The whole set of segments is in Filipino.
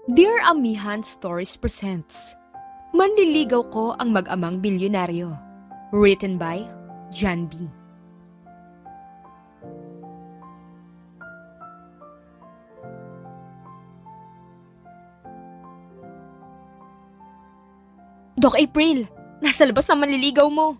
Dear Amihan Stories presents Manliligaw ko ang mag-amang bilyonaryo. Written by John B. Doc April, nasa labas na manliligaw mo.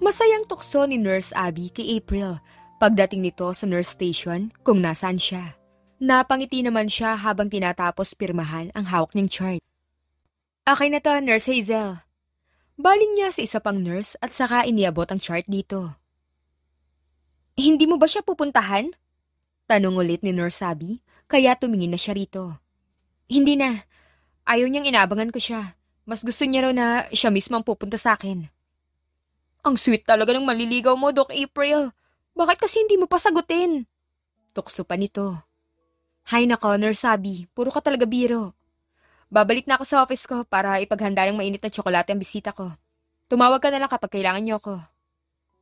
Masayang tukso ni Nurse Abby kay April pagdating nito sa nurse station kung nasaan siya. Napangiti naman siya habang tinatapos pirmahan ang hawak niyang chart. Okay na to, Nurse Hazel. Baling niya sa isa pang nurse at saka iniabot ang chart dito. Hindi mo ba siya pupuntahan? Tanong ulit ni Nurse Abby, kaya tumingin na siya rito. Hindi na. Ayaw niyang inabangan ko siya. Mas gusto niya raw na siya mismo ang pupunta sa akin. Ang sweet talaga ng manliligaw mo, Doc April. Bakit kasi hindi mo pa sagutin? Tukso pa nito. Hay nako, Nurse Abby, puro ka talaga biro. Babalik na ako sa office ko para ipaghanda ng mainit na tsokolate ang bisita ko. Tumawag ka na lang kapag kailangan niyo ako.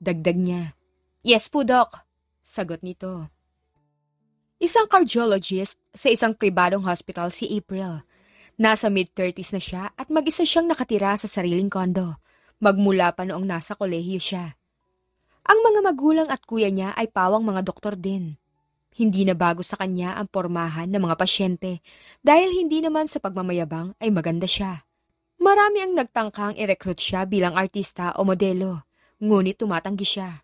Dagdag niya. Yes po, Doc. Sagot nito. Isang cardiologist sa isang pribadong hospital si April. Nasa mid-30s na siya at mag-isa siyang nakatira sa sariling kondo. Magmula pa noong nasa kolehiyo siya. Ang mga magulang at kuya niya ay pawang mga doktor din. Hindi na bago sa kanya ang pormahan ng mga pasyente dahil hindi naman sa pagmamayabang ay maganda siya. Marami ang nagtangkang i-recruit siya bilang artista o modelo, ngunit tumatanggi siya.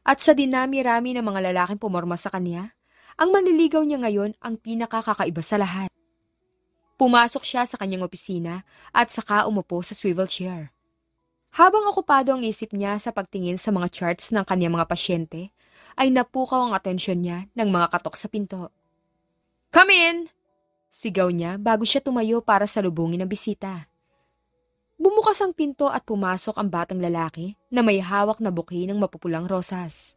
At sa dinami-rami ng mga lalaking pumorma sa kanya, ang manliligaw niya ngayon ang pinakakakaiba sa lahat. Pumasok siya sa kanyang opisina at saka umupo sa swivel chair. Habang okupado ang isip niya sa pagtingin sa mga charts ng kanyang mga pasyente, ay napukaw ang atensyon niya ng mga katok sa pinto. Come in! Sigaw niya bago siya tumayo para salubungin ang bisita. Bumukas ang pinto at pumasok ang batang lalaki na may hawak na buki ng mapupulang rosas.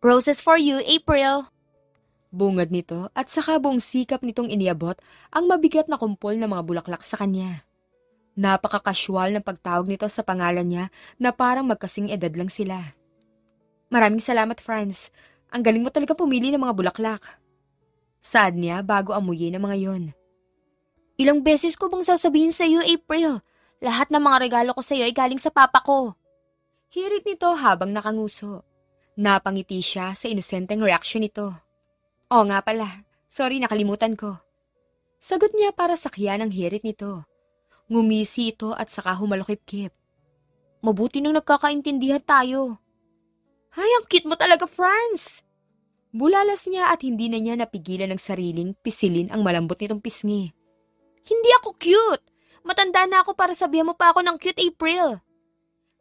Roses for you, April! Bungad nito at saka buong sikap nitong iniabot ang mabigat na kumpol ng mga bulaklak sa kanya. Napaka-casual ng pagtawag nito sa pangalan niya na parang magkasing edad lang sila. Maraming salamat, Franz. Ang galing mo talaga pumili ng mga bulaklak. Saad niya bago amuyin ang mga yon. Ilang beses ko bang sasabihin sa iyo, April? Lahat ng mga regalo ko sa iyo ay galing sa papa ko. Hirit nito habang nakanguso. Napangiti siya sa inosenteng reaksyon nito. Oo nga pala. Sorry, nakalimutan ko. Sagot niya para sakyan ang hirit nito. Ngumisi ito at saka humalukip-kip. Mabuti nang nagkakaintindihan tayo. Ay, ang cute mo talaga, Franz! Bulalas niya at hindi na niya napigilan ng sariling pisilin ang malambot nitong pisngi. Hindi ako cute! Matanda na ako para sabihan mo pa ako ng cute, April!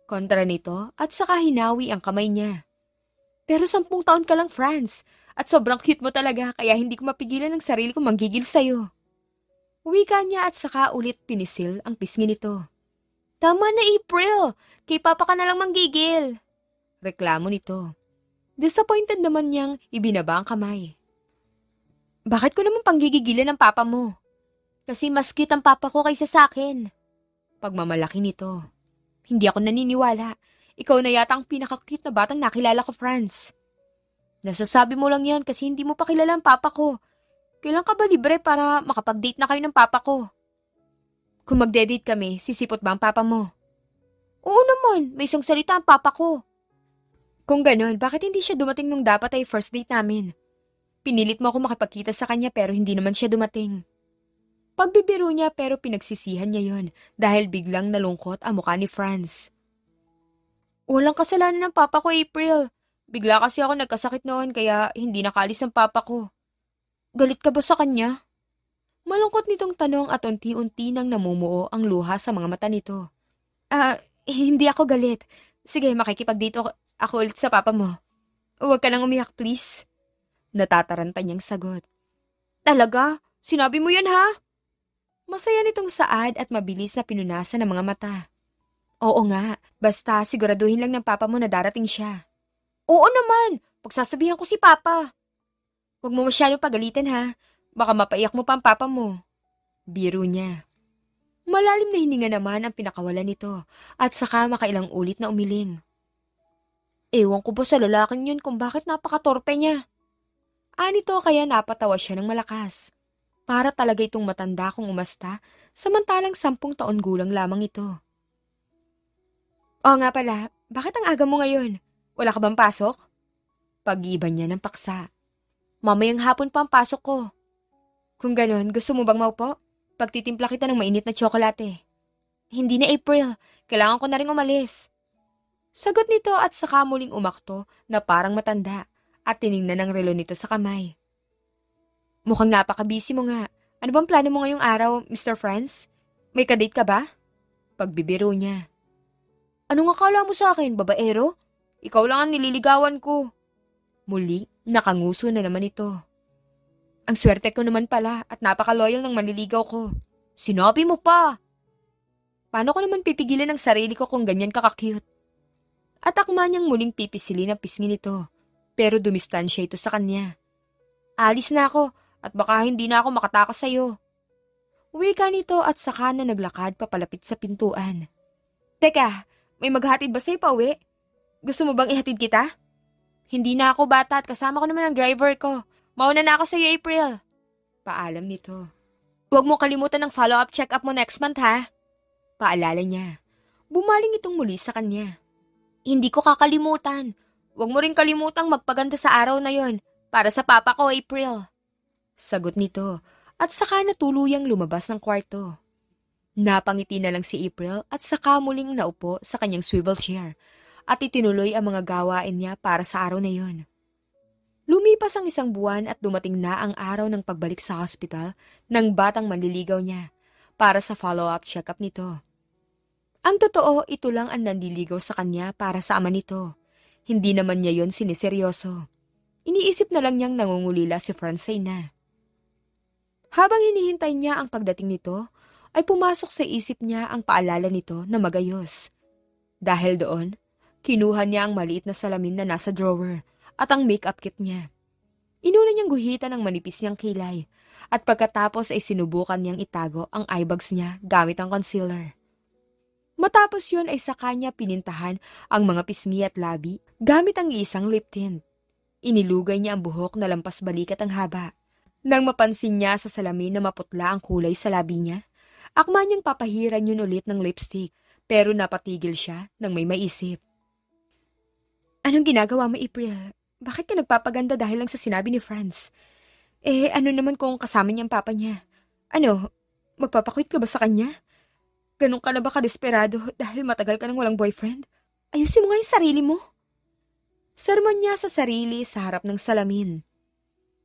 Kontra nito at saka hinawi ang kamay niya. Pero 10 taon ka lang, Franz, at sobrang cute mo talaga kaya hindi ko mapigilan ng sarili kong manggigil sa'yo. Wika niya at saka ulit pinisil ang pisngi nito. Tama na, April! Kay papa ka na lang manggigil! Reklamo nito. Disappointed naman niyang ibinaba ang kamay. Bakit ko naman panggigigilan ng papa mo? Kasi mas cute ang papa ko kaysa sa akin. Pagmamalaki nito. Hindi ako naniniwala. Ikaw na yata ang pinaka-cute na batang nakilala ko, Franz. Nasasabi mo lang yan kasi hindi mo pa kilala ang papa ko. Kailan ka ba libre para makapag-date na kayo ng papa ko? Kung magde-date kami, sisipot ba ang papa mo? Oo naman, may isang salita ang papa ko. Kung ganon, bakit hindi siya dumating nung dapat ay first date namin? Pinilit mo ako makipagkita sa kanya pero hindi naman siya dumating. Pagbibiro niya pero pinagsisihan niya yon dahil biglang nalungkot ang mukha ni Franz. Walang kasalanan ng papa ko, April. Bigla kasi ako nagkasakit noon kaya hindi nakaalis ang papa ko. Galit ka ba sa kanya? Malungkot nitong tanong at unti-unti nang namumuo ang luha sa mga mata nito. Hindi ako galit. Sige, makikipag-date ako ulit sa papa mo. Huwag ka nang umiyak, please. Natataranta niyang sagot. Talaga? Sinabi mo yan, ha? Masaya nitong saad at mabilis na pinunasan ng mga mata. Oo nga, basta siguraduhin lang ng papa mo na darating siya. Oo naman, pagsasabihan ko si papa. Huwag mo masyadong pagalitan, ha? Baka mapaiyak mo pa ang papa mo. Biro niya. Malalim na hininga naman ang pinakawalan nito at saka makailang ulit na umiling. Ewan ko ba sa lalaking yun kung bakit napakatorpe niya. Anito kaya napatawa siya ng malakas. Para talaga itong matanda kung umasta, samantalang 10 taon gulang lamang ito. Oo nga pala, bakit ang aga mo ngayon? Wala ka bang pasok? Pag-iiba niya ng paksa. Mamayang hapon pa ang pasok ko. Kung ganon, gusto mo bang maupo? Pagtitimpla kita ng mainit na tsokolate. Hindi na April, kailangan ko na rin umalis. Sagot nito at saka muling umakto na parang matanda at tiningnan ang relo nito sa kamay. Mukhang napaka-busy mo nga. Ano bang plano mo ngayong araw, Mr. Franz? May kadate ka ba? Pagbibiro niya. Anong akala mo sa akin, babaero? Ikaw lang ang nililigawan ko. Muli, nakanguso na naman ito. Ang swerte ko naman pala at napaka-loyal ng manliligaw ko. Sinabi mo pa! Paano ko naman pipigilan ang sarili ko kung ganyan kaka-cute? At akma niyang muling pipisilin ang pisngi nito, pero dumistansya ito sa kanya. Alis na ako at baka hindi na ako makatakas sa'yo. Wika nito at saka na naglakad papalapit sa pintuan. Teka, may maghatid ba sa'yo pa uwi? Gusto mo bang ihatid kita? Hindi na ako bata at kasama ko naman ang driver ko. Mauna na ako sa'yo, April. Paalam nito. Huwag mo kalimutan ng follow-up check-up mo next month, ha? Paalala niya. Bumaling itong muli sa kanya. Hindi ko kakalimutan. Huwag mo rin kalimutang magpaganda sa araw na yon para sa papa ko, April. Sagot nito at saka natuluyang lumabas ng kwarto. Napangiti na lang si April at saka muling naupo sa kanyang swivel chair at itinuloy ang mga gawain niya para sa araw na yon. Lumipas ang 1 buwan at dumating na ang araw ng pagbalik sa hospital ng batang manliligaw niya para sa follow-up check-up nito. Ang totoo, ito lang ang nanliligaw sa kanya para sa ama nito. Hindi naman niya yon siniseryoso. Iniisip na lang niyang nangungulila si Francine na. Habang hinihintay niya ang pagdating nito, ay pumasok sa isip niya ang paalala nito na magayos. Dahil doon, kinuha niya ang maliit na salamin na nasa drawer at ang makeup kit niya. Inuna niyang guhitan ang manipis niyang kilay at pagkatapos ay sinubukan niyang itago ang eyebags niya gamit ang concealer. Matapos yun ay saka niya pinintahan ang mga pisngi at labi gamit ang isang lip tint. Inilugay niya ang buhok na lampas balikat ang haba. Nang mapansin niya sa salamin na maputla ang kulay sa labi niya, akma niyang papahiran yun ulit ng lipstick pero napatigil siya nang may maisip. Anong ginagawa mo, April? Bakit ka nagpapaganda dahil lang sa sinabi ni Franz? Ano naman kung kasama niya ang papa niya? Ano, magpapakwit ka ba sa kanya? Ganun ka na ba kadesperado dahil matagal ka nang walang boyfriend? Ayusin mo nga yung sarili mo. Sermon niya sa sarili sa harap ng salamin.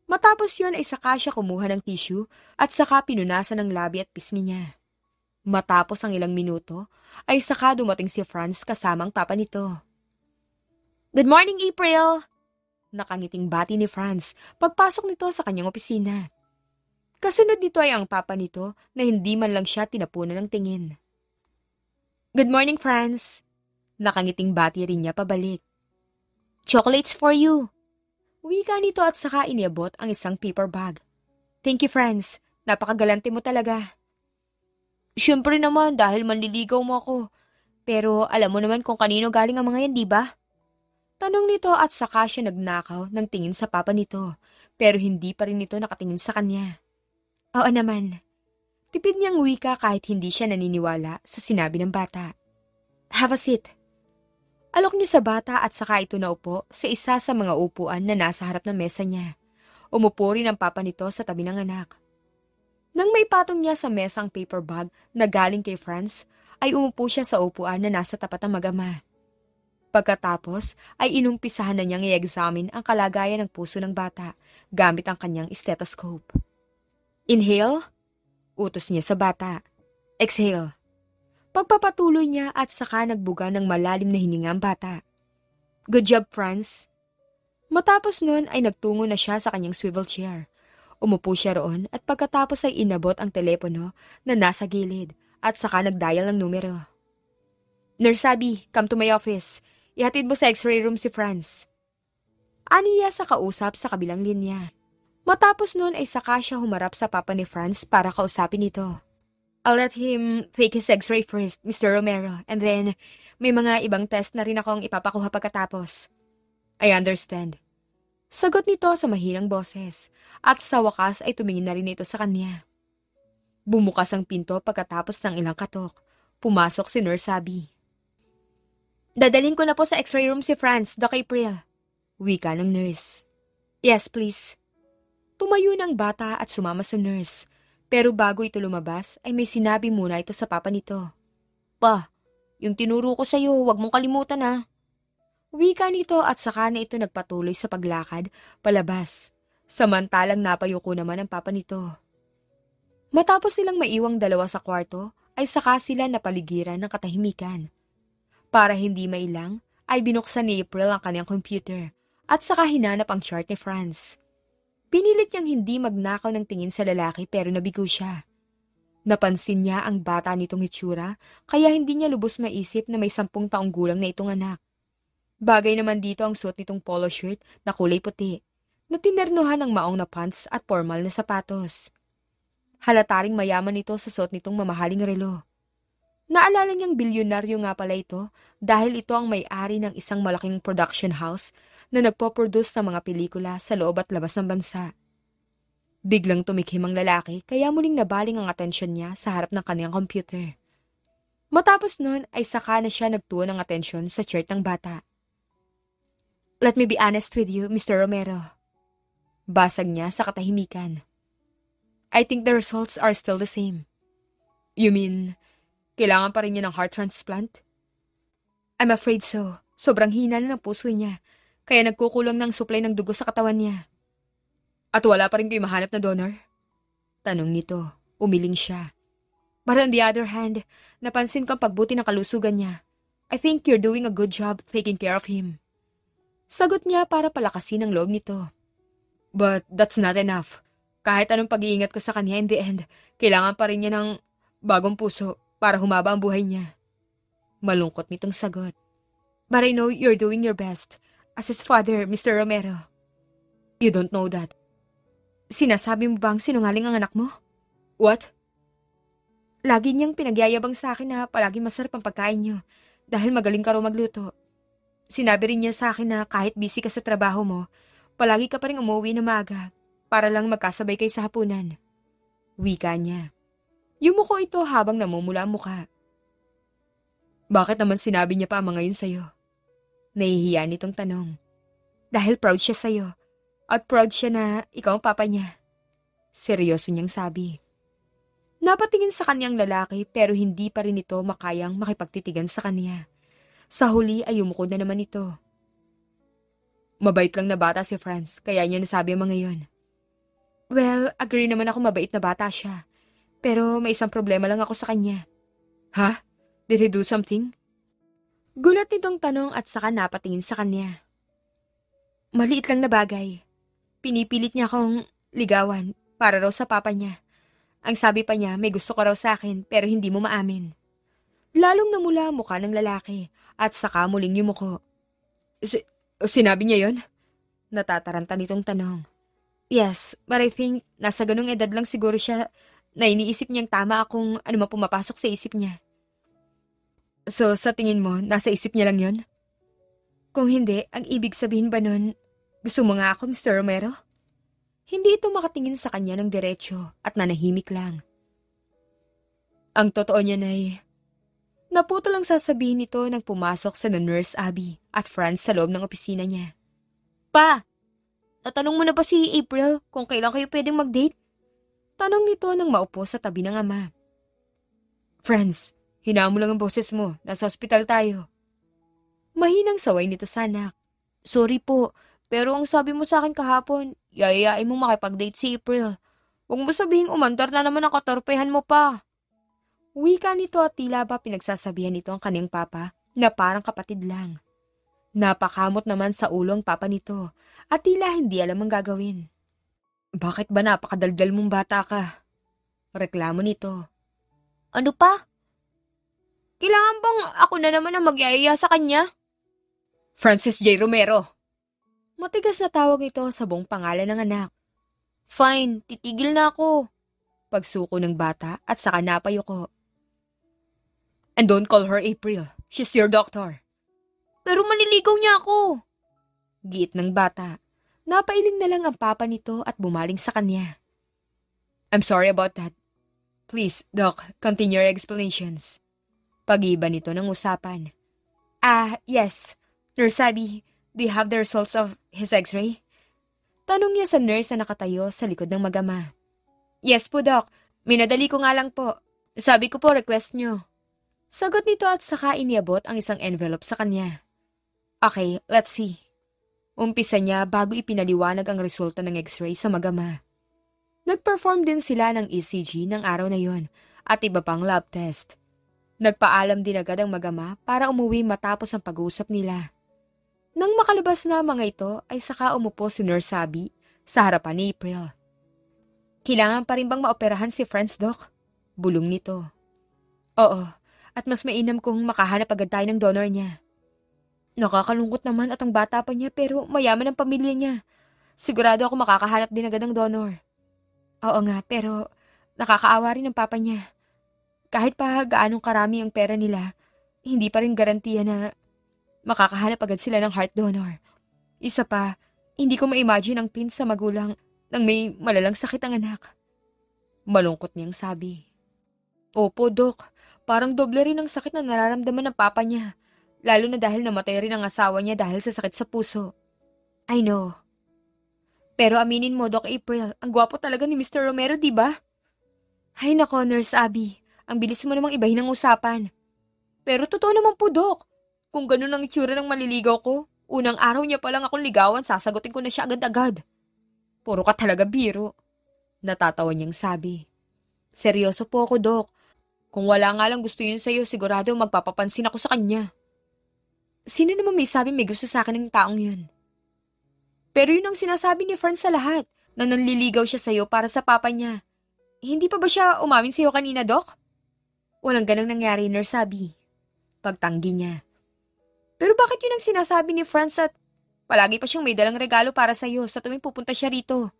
Matapos yun ay saka siya kumuha ng tissue at saka pinunasan ng labi at pisngi niya. Matapos ang ilang minuto, ay saka dumating si Franz kasamang papa nito. Good morning, April! Nakangiting bati ni Franz pagpasok nito sa kanyang opisina. Kasunod nito ay ang papa nito na hindi man lang siya tinapunan ng tingin. Good morning, Franz! Nakangiting bati rin niya pabalik. Chocolates for you! Wika nito at saka iniabot ang isang paper bag. Thank you, Franz. Napakagalante mo talaga. Siyempre naman dahil manliligaw mo ako. Pero alam mo naman kung kanino galing ang mga yan, di ba? Tanong nito at saka siya nagnakaw ng tingin sa papa nito. Pero hindi pa rin ito nakatingin sa kanya. Oo naman. Tipid niyang wika kahit hindi siya naniniwala sa sinabi ng bata. Have a seat. Alok niya sa bata at saka ito naupo sa isa sa mga upuan na nasa harap ng mesa niya. Umupo rin ang papa nito sa tabi ng anak. Nang may patong niya sa mesa ang paper bag na galing kay Franz, ay umupo siya sa upuan na nasa tapat ng mag-ama. Pagkatapos ay inumpisahan na niyang i-examine ang kalagayan ng puso ng bata gamit ang kanyang stethoscope. Inhale, utos niya sa bata. Exhale. Pagpapatuloy niya at saka nagbuga ng malalim na hininga ang bata. Good job, Franz. Matapos nun ay nagtungo na siya sa kanyang swivel chair. Umupo siya roon at pagkatapos ay inabot ang telepono na nasa gilid at saka nagdial ng numero. Nurse Abby, come to my office. Ihatid mo sa x-ray room si Franz. Aniya sa kausap sa kabilang linya. Matapos nun ay saka siya humarap sa papa ni Franz para kausapin ito. I'll let him take his x-ray first, Mr. Romero, and then may mga ibang test na rin akong ipapakuha pagkatapos. I understand. Sagot nito sa mahinang boses, at sa wakas ay tumingin na rin ito sa kanya. Bumukas ang pinto pagkatapos ng ilang katok. Pumasok si Nurse Abby. Dadalhin ko na po sa x-ray room si Franz, Doc April. Wika ng nurse. Yes, please. Tumayo ng bata at sumama sa nurse. Pero bago ito lumabas, ay may sinabi muna ito sa papa nito. Pa, yung tinuro ko sa'yo, huwag mong kalimutan ha. Wika nito at saka na ito nagpatuloy sa paglakad, palabas. Samantalang napayuko naman ang papa nito. Matapos silang maiwang dalawa sa kwarto, ay saka sila napaligiran ng katahimikan. Para hindi mailang, ay binuksan ni April ang kanyang computer at saka hinanap ang chart ni Franz. Pinilit niyang hindi magnakaw ng tingin sa lalaki pero nabigo siya. Napansin niya ang bata nitong itsura kaya hindi niya lubos maisip na may 10 taong gulang na itong anak. Bagay naman dito ang suot nitong polo shirt na kulay puti na tinernohan ng maong na pants at formal na sapatos. Halata ring mayaman ito sa suot nitong mamahaling relo. Naalala niyang bilyonaryo nga pala ito dahil ito ang may-ari ng isang malaking production house na nagpo-produce ng mga pelikula sa loob at labas ng bansa. Biglang tumikhim ang lalaki kaya muling nabaling ang atensyon niya sa harap ng kanyang computer. Matapos nun ay saka na siya nagtuon ng atensyon sa chart ng bata. Let me be honest with you, Mr. Romero. Basag niya sa katahimikan. I think the results are still the same. You mean, kailangan pa rin niya ng heart transplant? I'm afraid so. Sobrang hina na ng puso niya. Kaya nagkukulang ng supply ng dugo sa katawan niya. At wala pa rin kayo mahanap na donor? Tanong nito. Umiling siya. But on the other hand, napansin ko ang pagbuti ng kalusugan niya. I think you're doing a good job taking care of him. Sagot niya para palakasin ang loob nito. But that's not enough. Kahit anong pag-iingat ko sa kanya in the end, kailangan pa rin niya ng bagong puso para humaba ang buhay niya. Malungkot nitong sagot. But I know you're doing your best. As his father, Mr. Romero. You don't know that. Sinasabi mo bang sinungaling ang anak mo? What? Lagi niyang pinagyayabang sa akin na palagi masarap ang pagkain niyo dahil magaling ka raw magluto. Sinabi rin niya sa akin na kahit busy ka sa trabaho mo, palagi ka pa rin umuwi na maaga para lang magkasabay kayo sa hapunan. Wika niya. Yumuko ito habang namumula ang muka. Bakit naman sinabi niya pa ang mga yun sa'yo? Nahihiya nitong tanong. Dahil proud siya sa'yo. At proud siya na ikaw ang papa niya. Seryoso niyang sabi. Napatingin sa kanyang lalaki pero hindi pa rin ito makayang makipagtitigan sa kanya. Sa huli ay umukod na naman ito. Mabait lang na bata si Franz, kaya niya nasabi ang mga yun. Well, agree naman ako mabait na bata siya. Pero may isang problema lang ako sa kanya. Ha? Did he do something? Gulat nitong tanong at saka napatingin sa kanya. Maliit lang na bagay. Pinipilit niya akong ligawan para raw sa papa niya. Ang sabi pa niya may gusto ko raw sa akin pero hindi mo maamin. Lalong namula ang mukha ng lalaki at saka muling yumuko. Sinabi niya yon? Natataranta nitong tanong. Yes, but I think nasa ganung edad lang siguro siya na iniisip niyang tama akong ano man pumapasok sa isip niya. So, sa tingin mo, nasa isip niya lang yon? Kung hindi, ang ibig sabihin ba nun, gusto mo nga ako, Mr. Romero? Hindi ito makatingin sa kanya ng diretsyo at nanahimik lang. Ang totoo niya ay, naputo lang sasabihin nito nang pumasok sa Nurse Abby at Franz sa loob ng opisina niya. Pa, natanong mo na ba si April kung kailan kayo pwedeng mag-date? Tanong nito nang maupo sa tabi ng ama. Franz, hinaan mo lang ang boses mo. Nasa ospital tayo. Mahinang saway nito sa anak. Sorry po, pero ang sabi mo sa akin kahapon, yayayain mo makipag-date si April. Huwag mo sabihing umandar na naman ang katorpehan mo pa. Wika nito at tila ba pinagsasabihan nito ang kanyang papa na parang kapatid lang. Napakamot naman sa ulo ang papa nito at tila hindi alam ang gagawin. Bakit ba napakadaldal mong bata ka? Reklamo nito. Ano pa? Kailangan bang ako na naman ang magyayaya sa kanya? Francis J. Romero. Matigas na tawag nito sa buong pangalan ng anak. Fine, titigil na ako. Pagsuko ng bata at saka napayuko. And don't call her April. She's your doctor. Pero maniligaw niya ako. Giit ng bata. Napailing na lang ang papa nito at bumaling sa kanya. I'm sorry about that. Please, Doc, continue your explanations. Pag-iba nito ng usapan. Yes. Nurse Abby, do you have the results of his x-ray? Tanong niya sa nurse na nakatayo sa likod ng magama. Yes po, Doc. Minadali ko nga lang po. Sabi ko po, request niyo. Sagot nito at saka iniabot ang isang envelope sa kanya. Okay, let's see. Umpisa niya bago ipinaliwanag ang resulta ng x-ray sa magama. Nag-perform din sila ng ECG ng araw na yon at iba pang lab test. Nagpaalam din agad ang magama para umuwi matapos ang pag-uusap nila. Nang makalabas na mga ito ay saka umupo si Nurse Abby sa harapan ni April. Kailangan pa rin bang maoperahan si Franz, Doc? Bulong nito. Oo, at mas mainam kung makahanap agad tayo ng donor niya. Nakakalungkot naman at ang bata pa niya pero mayaman ang pamilya niya. Sigurado ako makakahanap din agad ng donor. Oo nga, pero nakakaawa rin ang papa niya. Kahit pa gaanong karami ang pera nila, hindi pa rin garantiya na makakahanap agad sila ng heart donor. Isa pa, hindi ko ma-imagine ang pin sa magulang nang may malalang sakit ang anak. Malungkot niyang sabi. Opo, Doc. Parang doble rin ang sakit na nararamdaman ng papa niya. Lalo na dahil namatay rin ang asawa niya dahil sa sakit sa puso. I know. Pero aminin mo, Doc April, ang gwapo talaga ni Mr. Romero, di ba? Ay nako, Nurse Abby. Ang bilis mo namang ibahin ang usapan. Pero totoo naman po, Doc. Kung ganun ang itsura ng maliligaw ko, unang araw niya pa lang akong ligawan, sasagutin ko na siya agad-agad. Puro ka talaga biro. Natatawa niyang sabi. Seryoso po ako, Doc. Kung wala nga lang gusto yun sa'yo, sigurado magpapapansin ako sa kanya. Sino naman may sabi may gusto sa akin ng taong yun? Pero yun ang sinasabi ni Franz sa lahat, na nanliligaw siya sa'yo para sa papa niya. Hindi pa ba siya umamin sa'yo kanina, Doc? Walang ganang nangyari, Nurse Abby. Pagtanggi niya. Pero bakit yun ang sinasabi ni Franz at palagi pa siyang may dalang regalo para sa'yo sa tuwing pupunta siya rito?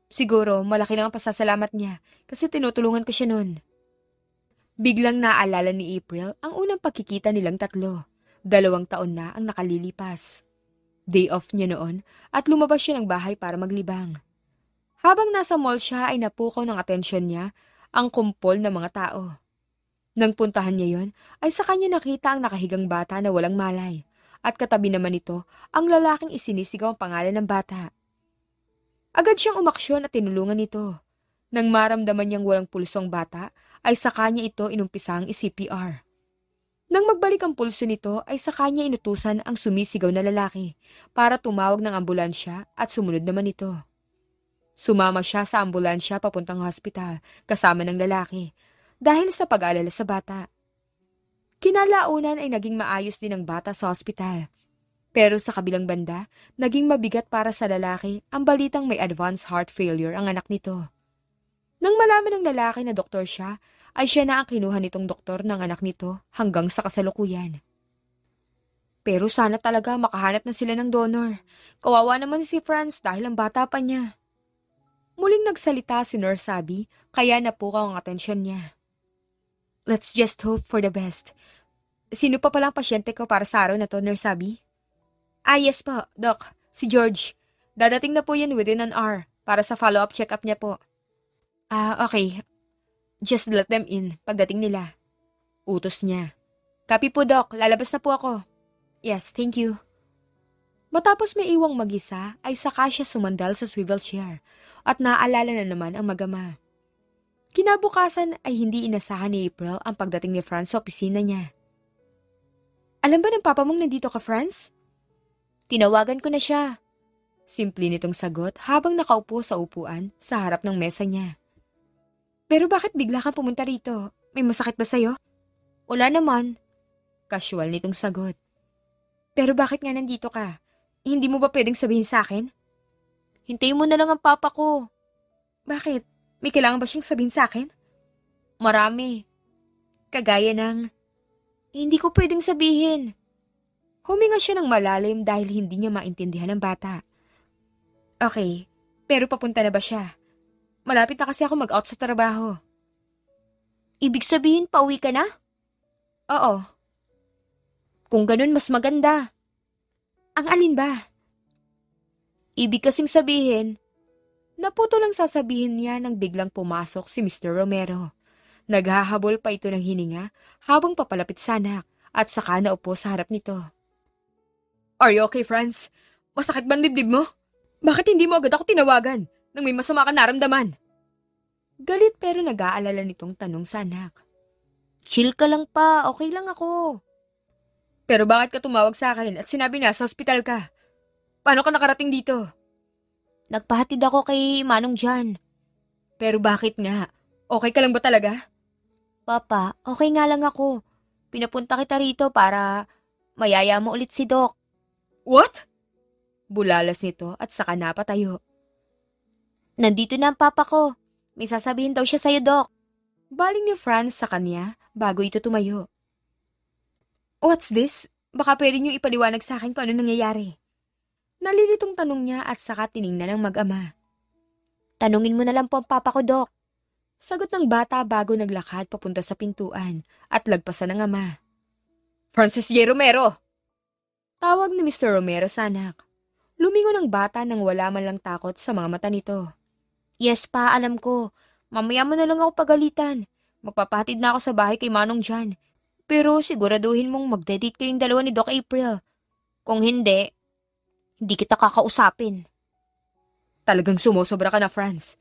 Siguro, malaki lang ang pasasalamat niya kasi tinutulungan ko siya nun. Biglang naalala ni April ang unang pagkikita nilang tatlo. 2 taon na ang nakalilipas. Day off niya noon at lumabas siya ng bahay para maglibang. Habang nasa mall siya ay napukaw ng atensyon niya ang kumpol ng mga tao. Nang puntahan niya yon, ay sa kanya nakita ang nakahigang bata na walang malay at katabi naman nito ang lalaking isinisigaw ang pangalan ng bata. Agad siyang umaksyon at tinulungan nito. Nang maramdaman niyang walang pulsong bata, ay sa kanya ito inumpisang i-CPR. Nang magbalik ang pulso nito, ay sa kanya inutusan ang sumisigaw na lalaki para tumawag ng ambulansya at sumunod naman ito. Sumama siya sa ambulansya papuntang hospital kasama ng lalaki dahil sa pag-aalala sa bata. Kinalaunan ay naging maayos din ang bata sa hospital. Pero sa kabilang banda, naging mabigat para sa lalaki ang balitang may advanced heart failure ang anak nito. Nang malaman ng lalaki na doktor siya, ay siya na ang kinuha nitong doktor ng anak nito hanggang sa kasalukuyan. Pero sana talaga makahanap na sila ng donor. Kawawa naman si Franz dahil ang bata pa niya. Muling nagsalita si Nurse Abby, kaya napukaw ang atensyon niya. Let's just hope for the best. Sino pa palang pasyente ko para sa araw na to, Nurse Abby? Yes po, Doc. Si George. Dadating na po yan within an hour para sa follow-up check-up niya po. Okay. Just let them in pagdating nila. Utos niya. Copy po, Doc. Lalabas na po ako. Yes, thank you. Matapos may iwang mag-isa, ay saka siya sumandal sa swivel chair at naalala na naman ang magama. Kinabukasan ay hindi inasahan ni April ang pagdating ni Franz sa opisina niya. Alam ba ng papa mong nandito ka, Franz? Tinawagan ko na siya. Simple nitong sagot habang nakaupo sa upuan sa harap ng mesa niya. Pero bakit bigla kang pumunta rito? May masakit ba sa'yo? Wala naman. Casual nitong sagot. Pero bakit nga nandito ka? Hindi mo ba pwedeng sabihin sa akin? Hintayin mo na lang ang papa ko. Bakit? May kailangan ba siyang sabihin sa akin? Marami. Kagaya ng, hindi ko pwedeng sabihin. Huminga siya ng malalim dahil hindi niya maintindihan ang bata. Okay, pero papunta na ba siya? Malapit na kasi ako mag-out sa trabaho. Ibig sabihin, pauwi ka na? Oo. Kung ganun, mas maganda. Ang alin ba? Ibig kasing sabihin, naputo lang sasabihin niya nang biglang pumasok si Mr. Romero. Naghahabol pa ito ng hininga habang papalapit sa anak at saka naupo sa harap nito. Are you okay, Franz? Masakit ba ang dibdib mo? Bakit hindi mo agad ako tinawagan nang may masama ka naramdaman? Galit pero nag-aalala nitong tanong sa anak. Chill ka lang pa, okay lang ako. Pero bakit ka tumawag sa akin at sinabi na sa ospital ka? Paano ka nakarating dito? Nagpahatid ako kay Manong John. Pero bakit nga? Okay ka lang ba talaga? Papa, okay nga lang ako. Pinapunta kita rito para mayaya mo ulit si Doc. What? Bulalas nito at saka napatayo. Nandito na ang papa ko. May sasabihin daw siya sa'yo, Doc. Baling ni Franz sa kanya bago ito tumayo. What's this? Baka pwede niyo ipaliwanag sa akin kung ano nangyayari. Nalilitong tanong niya at saka tiningnan ng mag-ama. Tanungin mo na lang po ang papa ko, Doc. Sagot ng bata bago naglakad papunta sa pintuan at lagpasan ng ama. Francis J. Romero! Tawag ni Mr. Romero sa anak. Lumingon ang bata nang wala man lang takot sa mga mata nito. Yes pa, alam ko. Mamaya mo na lang ako pagalitan. Magpapatid na ako sa bahay kay Manong John. Pero siguraduhin mong magde-date kayong dalawa ni Doc April. Kung hindi kita kakausapin. Talagang sumusobra ka na, Franz.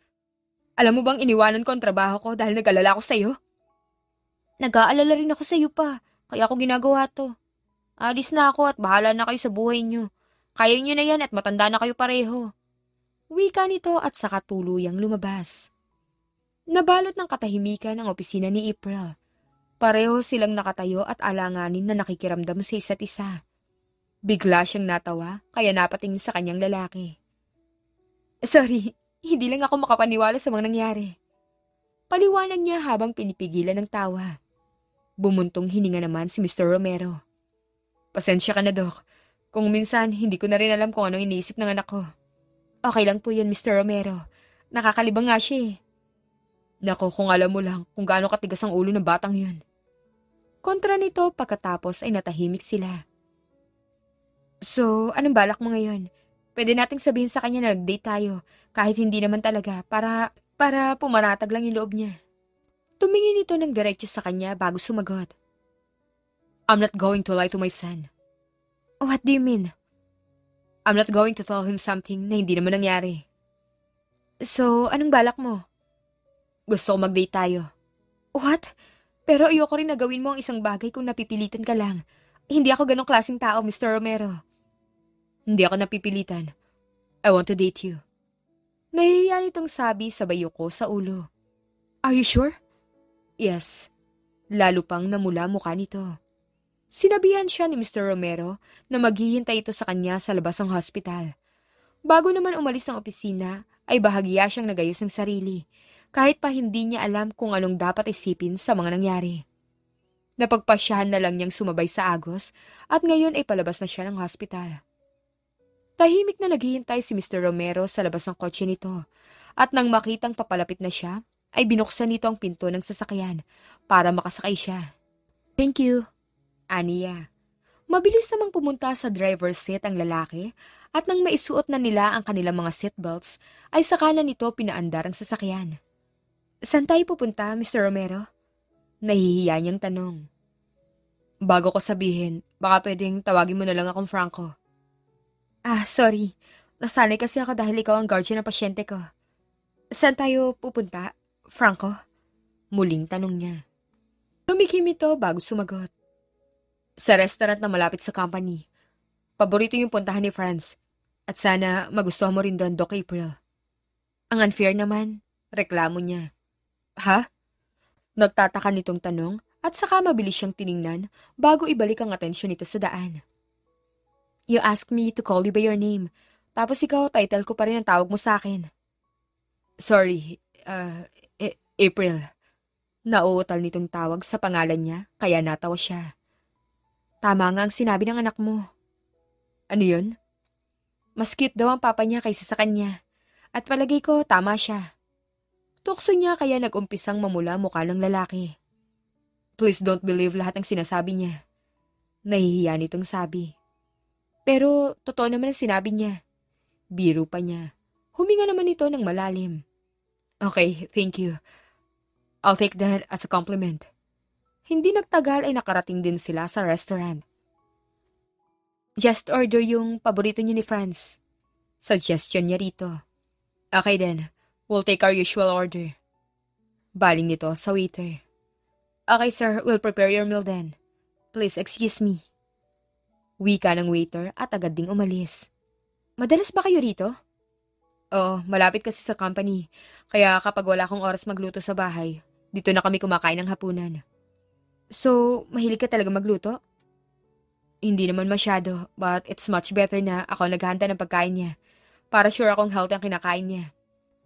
Alam mo bang iniwanan ko ang trabaho ko dahil nag-alala ko sa'yo? Nag-aalala rin ako sa'yo pa, kaya ako ginagawa to. Alis na ako at bahala na kayo sa buhay niyo. Kaya niyo na yan at matanda na kayo pareho. Wika nito at saka tuluyang lumabas. Nabalot ng katahimikan ang opisina ni April. Pareho silang nakatayo at alanganin na nakikiramdam sa isa't isa. Bigla siyang natawa kaya napatingin sa kanyang lalaki. Sorry, hindi lang ako makapaniwala sa mga nangyari. Paliwanag niya habang pinipigilan ng tawa. Bumuntong hininga naman si Mr. Romero. Pasensya ka na, Doc. Kung minsan, hindi ko na rin alam kung anong iniisip ng anak ko. Okay lang po yun, Mr. Romero. Nakakalibang nga siya eh. Naku, kung alam mo lang kung gaano katigas ang ulo ng batang yun. Kontra nito pagkatapos ay natahimik sila. So, anong balak mo ngayon? Pwede nating sabihin sa kanya na nag-date tayo, kahit hindi naman talaga, para pumanatag lang yung loob niya. Tumingin ito ng diretso sa kanya bago sumagot. I'm not going to lie to my son. What do you mean? I'm not going to tell him something na hindi naman nangyari. So, anong balak mo? Gusto ko mag-date tayo. What? Pero ayoko rin na gawin mo ang isang bagay kung napipilitan ka lang. Hindi ako ganong klaseng tao, Mr. Romero. Hindi ako napipilitan. I want to date you. Nahihiya nitong sabi sa bayo ko sa ulo. Are you sure? Yes. Lalo pang namula mukha nito. Sinabihan siya ni Mr. Romero na maghihintay ito sa kanya sa labas ng hospital. Bago naman umalis ng opisina, ay bahagya siyang nagayos ng sarili, kahit pa hindi niya alam kung anong dapat isipin sa mga nangyari. Napagpasyahan na lang niyang sumabay sa Agos at ngayon ay palabas na siya ng hospital. Tahimik na naghihintay si Mr. Romero sa labas ng kotse nito at nang makitang papalapit na siya, ay binuksan nito ang pinto ng sasakyan para makasakay siya. Thank you, aniya. Mabilis namang pumunta sa driver's seat ang lalaki at nang maisuot na nila ang kanilang mga seatbelts, ay saka na nito pinaandar ang sasakyan. Saan tayo pupunta, Mr. Romero? Nahihiya niyang tanong. Bago ko sabihin, baka pwedeng tawagin mo na lang akong Franco. Sorry. Nasanay kasi ako dahil ikaw ang guardian ng pasyente ko. Saan tayo pupunta, Franco? Muling tanong niya. Tumikim ito bago sumagot. Sa restaurant na malapit sa company. Paborito yung puntahan ni Franz. At sana magustuhan mo rin doon, Doc April. Ang unfair naman, reklamo niya. Ha? Nagtataka nitong tanong at saka mabilis siyang tiningnan bago ibalik ang atensyon nito sa daan. You asked me to call you by your name. Tapos ikaw, title ko pa rin ang tawag mo sa akin. Sorry, April. Nauutal nitong tawag sa pangalan niya, kaya natawa siya. Tama nga ang sinabi ng anak mo. Ano yun? Mas cute daw ang papa niya kaysa sa kanya. At palagay ko, tama siya. Tukso niya kaya nag-umpisang mamula mukha ng lalaki. Please don't believe lahat ng sinasabi niya. Nahihiya nitong sabi. Pero, totoo naman ang sinabi niya. Biro pa niya. Huminga naman ito ng malalim. Okay, thank you. I'll take that as a compliment. Hindi nagtagal ay nakarating din sila sa restaurant. Just order yung paborito niyo ni Franz. Suggestion niya rito. Okay then, we'll take our usual order. Baling nito sa waiter. Okay sir, we'll prepare your meal then. Please excuse me. Wika ng waiter at agad ding umalis. Madalas ba kayo rito? Oo, malapit kasi sa company. Kaya kapag wala akong oras magluto sa bahay, dito na kami kumakain ng hapunan. So, mahilig ka talaga magluto? Hindi naman masyado, but it's much better na ako naghahanda ng pagkain niya. Para sure akong healthy ang kinakain niya.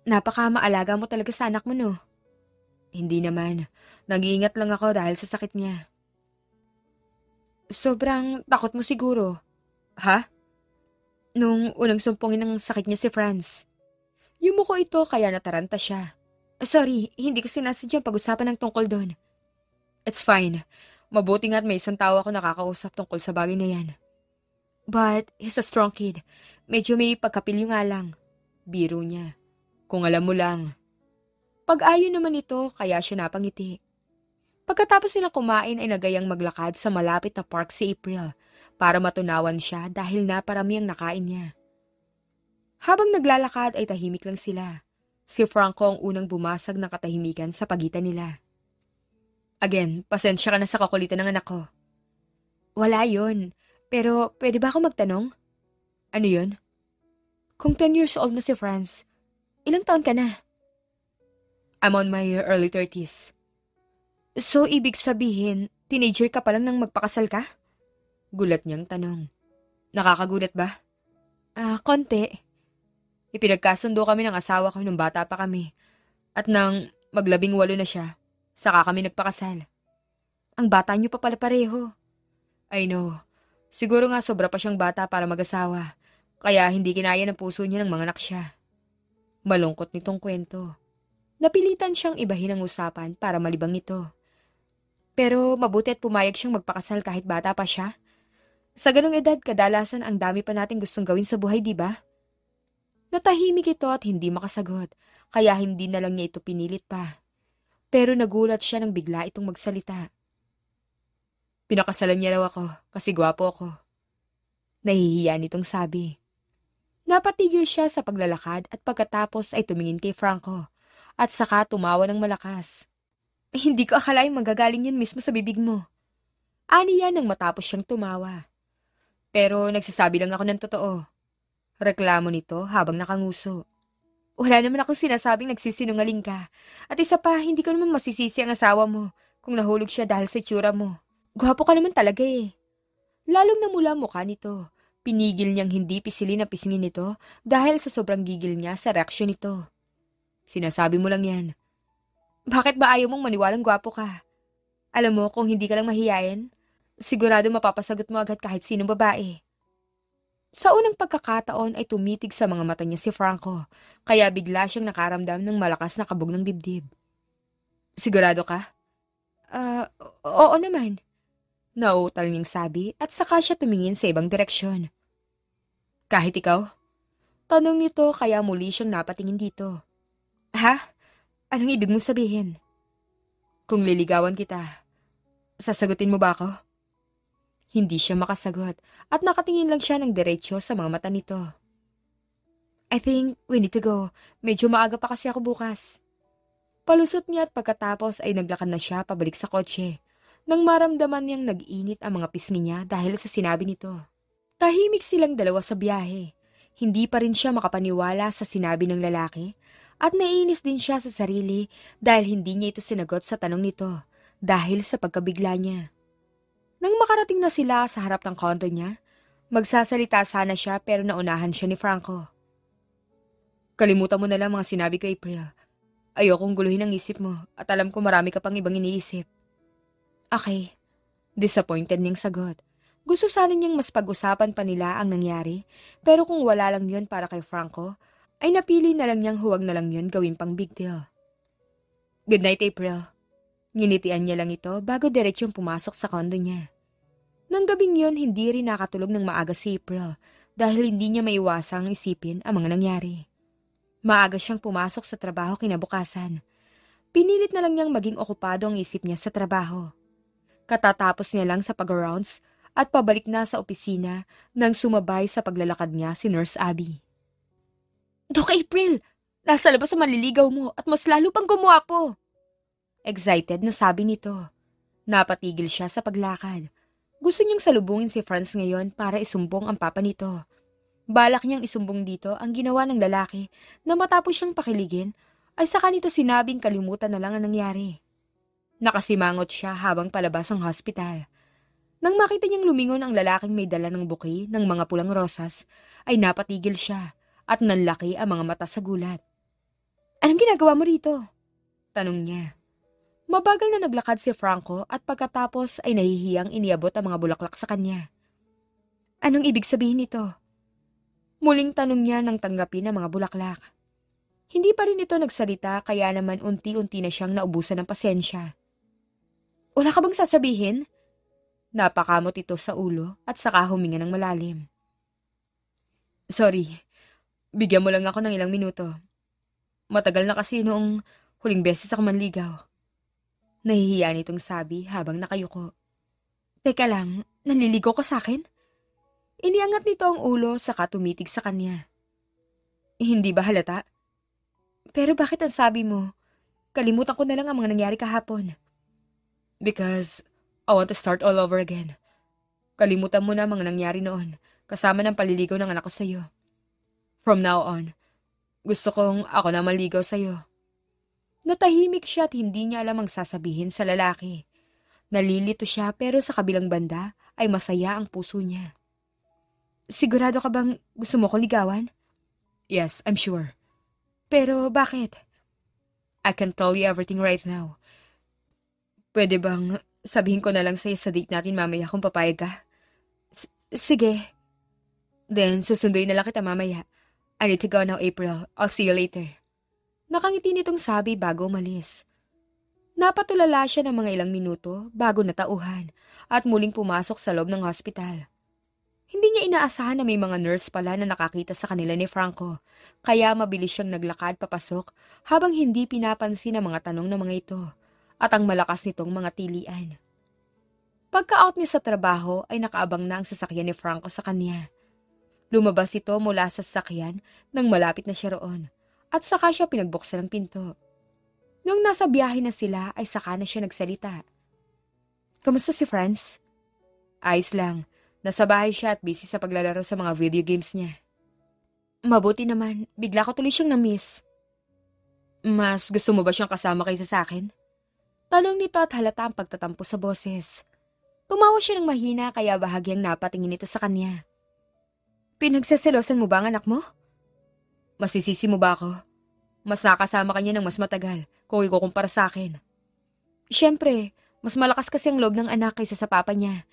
Napaka-maalaga mo talaga sa anak mo, no? Hindi naman. Nag-iingat lang ako dahil sa sakit niya. Sobrang takot mo siguro. Ha? Nung unang sumpungin ng sakit niya si Franz. Yumuko ito kaya nataranta siya. Sorry, hindi ko sinasadyang pag-usapan ng tungkol doon. It's fine. Mabuti nga't may isang tao ako nakakausap tungkol sa bagay na yan. But he's a strong kid. Medyo may pagkapilyo nga lang. Biro niya. Kung alam mo lang. Pag-ayon naman ito kaya siya napangiti. Pagkatapos nilang kumain ay nagayang maglakad sa malapit na park si April para matunawan siya dahil naparami ang nakain niya. Habang naglalakad ay tahimik lang sila. Si Franco ang unang bumasag ng katahimikan sa pagitan nila. Again, pasensya ka na sa kakulitan ng anak ko. Wala yun. Pero pwede ba ako magtanong? Ano yun? Kung 10 years old na si Franz, ilang taon ka na? I'm on my early 30s. So, ibig sabihin, teenager ka pa lang nang magpakasal ka? Gulat niyang tanong. Nakakagulat ba? Konti. Ipinagkasundo kami ng asawa ko nung bata pa kami. At nang mag-18 na siya, saka kami nagpakasal. Ang bata niyo pa pala pareho. I know. Siguro nga sobra pa siyang bata para mag-asawa. Kaya hindi kinaya ng puso niya ng mga anak siya. Malungkot nitong kwento. Napilitan siyang ibahin ang usapan para malibang ito. Pero mabuti at pumayag siyang magpakasal kahit bata pa siya. Sa ganung edad, kadalasan ang dami pa nating gustong gawin sa buhay, di ba? Natahimik ito at hindi makasagot, kaya hindi na lang niya ito pinilit pa. Pero nagulat siya nang bigla itong magsalita. Pinakasalan niya raw ako kasi gwapo ako. Nahihiya nitong sabi. Napatigil siya sa paglalakad at pagkatapos ay tumingin kay Franco at saka tumawa ng malakas. Hindi ko akalaing manggagaling yan mismo sa bibig mo. Ani yan nang matapos siyang tumawa. Pero nagsasabi lang ako ng totoo. Reklamo nito habang nakanguso. Wala naman akong sinasabing nagsisinungaling ka. At isa pa, hindi ko naman masisisi ang asawa mo kung nahulog siya dahil sa itsura mo. Gwapo ka naman talaga eh. Lalong namula mukha nito. Pinigil niyang hindi pisilin na pisingin nito dahil sa sobrang gigil niya sa reaksyon nito. Sinasabi mo lang yan. Bakit ba ayaw mong maniwalang gwapo ka? Alam mo, kung hindi ka lang mahiyain, sigurado mapapasagot mo agad kahit sinong babae. Sa unang pagkakataon ay tumitig sa mga mata niya si Franco, kaya bigla siyang nakaramdam ng malakas na kabog ng dibdib. Sigurado ka? Oo naman. Nauutal niyang sabi at saka siya tumingin sa ibang direksyon. Kahit ikaw? Tanong nito kaya muli siyang napatingin dito. Ha? Anong ibig mong sabihin? Kung liligawan kita, sasagutin mo ba ako? Hindi siya makasagot at nakatingin lang siya ng diretsyo sa mga mata nito. I think we need to go. Medyo maaga pa kasi ako bukas. Palusot niya at pagkatapos ay naglakad na siya pabalik sa kotse. Nang maramdaman niyang nag-init ang mga pisngi niya dahil sa sinabi nito. Tahimik silang dalawa sa biyahe. Hindi pa rin siya makapaniwala sa sinabi ng lalaki at naiinis din siya sa sarili dahil hindi niya ito sinagot sa tanong nito dahil sa pagkabigla niya. Nang makarating na sila sa harap ng condo niya, magsasalita sana siya pero naunahan siya ni Franco. Kalimutan mo na lang mga sinabi ko, April. Ayokong guluhin ang isip mo at alam ko marami ka pang ibang iniisip. Okay. Disappointed niyang sagot. Gusto sana niyang mas pag-usapan pa nila ang nangyari, pero kung wala lang yun para kay Franco, ay napili na lang niyang huwag na lang yun gawin pang big deal. Good night, April. Nginitian niya lang ito bago diretsyong pumasok sa kondo niya. Nang gabing yun, hindi rin nakatulog ng maaga si April dahil hindi niya maiwasang isipin ang mga nangyari. Maaga siyang pumasok sa trabaho kinabukasan. Pinilit na lang niyang maging okupado ang isip niya sa trabaho. Katatapos niya lang sa pag-rounds at pabalik na sa opisina nang sumabay sa paglalakad niya si Nurse Abby. Doc April, nasa labas ang maliligaw mo at mas lalo pang gumwapo. Excited na sabi nito. Napatigil siya sa paglakad. Gusto niyang salubungin si Franz ngayon para isumbong ang papa nito. Balak niyang isumbong dito ang ginawa ng lalaki na matapos siyang pakiligin ay saka nito sinabing kalimutan na lang ang nangyari. Nakasimangot siya habang palabas ang hospital. Nang makita niyang lumingon ang lalaking may dala ng buki ng mga pulang rosas, ay napatigil siya at nanlaki ang mga mata sa gulat. Anong ginagawa mo rito? Tanong niya. Mabagal na naglakad si Franco at pagkatapos ay nahihiyang iniabot ang mga bulaklak sa kanya. Anong ibig sabihin nito? Muling tanong niya nang tanggapin ang mga bulaklak. Hindi pa rin ito nagsalita kaya naman unti-unti na siyang naubusan ng pasensya. Wala ka bang sasabihin? Napakamot ito sa ulo at saka huminga ng malalim. Sorry, bigyan mo lang ako ng ilang minuto. Matagal na kasi noong huling beses ako manligaw. Nahihiya nitong sabi habang nakayuko. Teka lang, nanliligaw ka sa akin? Iniangat nito ang ulo saka tumitig sa kanya. Hindi ba halata? Pero bakit ang sabi mo? Kalimutan ko na lang ang mga nangyari kahapon. Because I want to start all over again. Kalimutan mo na ang mga nangyari noon, kasama ng paliligaw ng anak ko sa'yo. From now on, gusto kong ako na maligaw sa'yo. Natahimik siya at hindi niya alam ang sasabihin sa lalaki. Nalilito siya pero sa kabilang banda ay masaya ang puso niya. Sigurado ka bang gusto mo kong ligawan? Yes, I'm sure. Pero bakit? I can tell you everything right now. Pwede bang sabihin ko na lang sa'yo sa date natin mamaya kung papayag ka? Sige. Then, susunduin na lang kita mamaya. I need to go now, April. I'll see you later. Nakangiti nitong sabi bago umalis. Napatulala siya ng mga ilang minuto bago natauhan at muling pumasok sa loob ng hospital. Hindi niya inaasahan na may mga nurse pala na nakakita sa kanila ni Franco, kaya mabilis siyang naglakad papasok habang hindi pinapansin ang mga tanong ng mga ito at ang malakas nitong mga tilian. Pagka-out niya sa trabaho ay nakaabang na ang sasakyan ni Franco sa kanya. Lumabas ito mula sa sasakyan nang malapit na siya roon at saka siya pinagbuksan ng pinto. Nung nasa biyahe na sila ay saka na siya nagsalita. Kamusta si Franz? Ayos lang. Nasa bahay siya at busy sa paglalaro sa mga video games niya. Mabuti naman, bigla ko tuloy siyang na-miss. Mas gusto mo ba siyang kasama kaysa sa akin? Tanong nito at halata ang pagtatampo sa boses. Tumawa siya ng mahina kaya bahagyang napatingin ito sa kanya. Pinagseselosan mo ba ang anak mo? Masisisi mo ba ako? Mas nakasama kanya ng mas matagal kung ikukumpara sa akin. Siyempre, mas malakas kasi ang loob ng anak kaysa sa papa niya.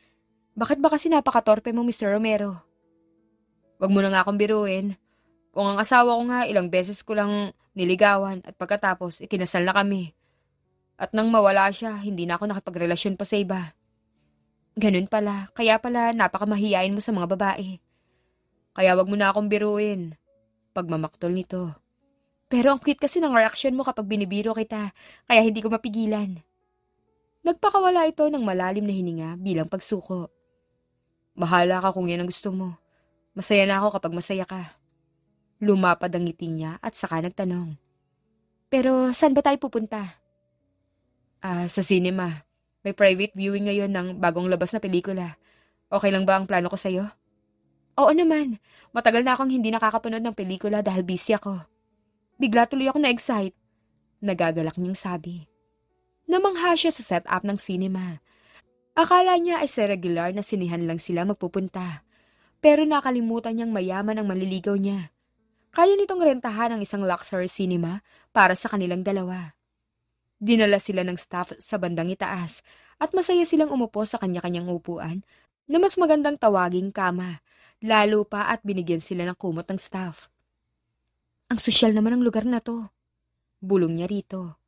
Bakit ba kasi napakatorpe mo, Mr. Romero? Wag mo na nga akong biruin. Kung ang asawa ko nga, ilang beses ko lang niligawan at pagkatapos, ikinasal na kami. At nang mawala siya, hindi na ako nakipagrelasyon pa sa iba. Ganun pala, kaya pala napakamahiyain mo sa mga babae. Kaya wag mo na akong biruin. Pagmamaktol nito. Pero ang cute kasi ng reaksyon mo kapag binibiro kita, kaya hindi ko mapigilan. Nagpakawala ito ng malalim na hininga bilang pagsuko. Bahala ka kung yan ang gusto mo. Masaya na ako kapag masaya ka. Lumapad ang ngiti niya at saka nagtanong. Pero saan ba tayo pupunta? Sa cinema. May private viewing ngayon ng bagong labas na pelikula. Okay lang ba ang plano ko sa'yo? Oo naman. Matagal na akong hindi nakakapanood ng pelikula dahil busy ako. Bigla tuloy ako na-excite. Nagagalak niyang sabi. Namangha siya sa setup ng cinema. Akala niya ay sa regular na sinihan lang sila magpupunta. Pero nakalimutan niyang mayaman ang manliligaw niya. Kaya nitong rentahan ang isang luxury cinema para sa kanilang dalawa. Dinala sila ng staff sa bandang itaas at masaya silang umupo sa kanya-kanyang upuan na mas magandang tawaging kama, lalo pa at binigyan sila ng kumot ng staff. Ang sosyal naman ang lugar na to. Bulong niya rito.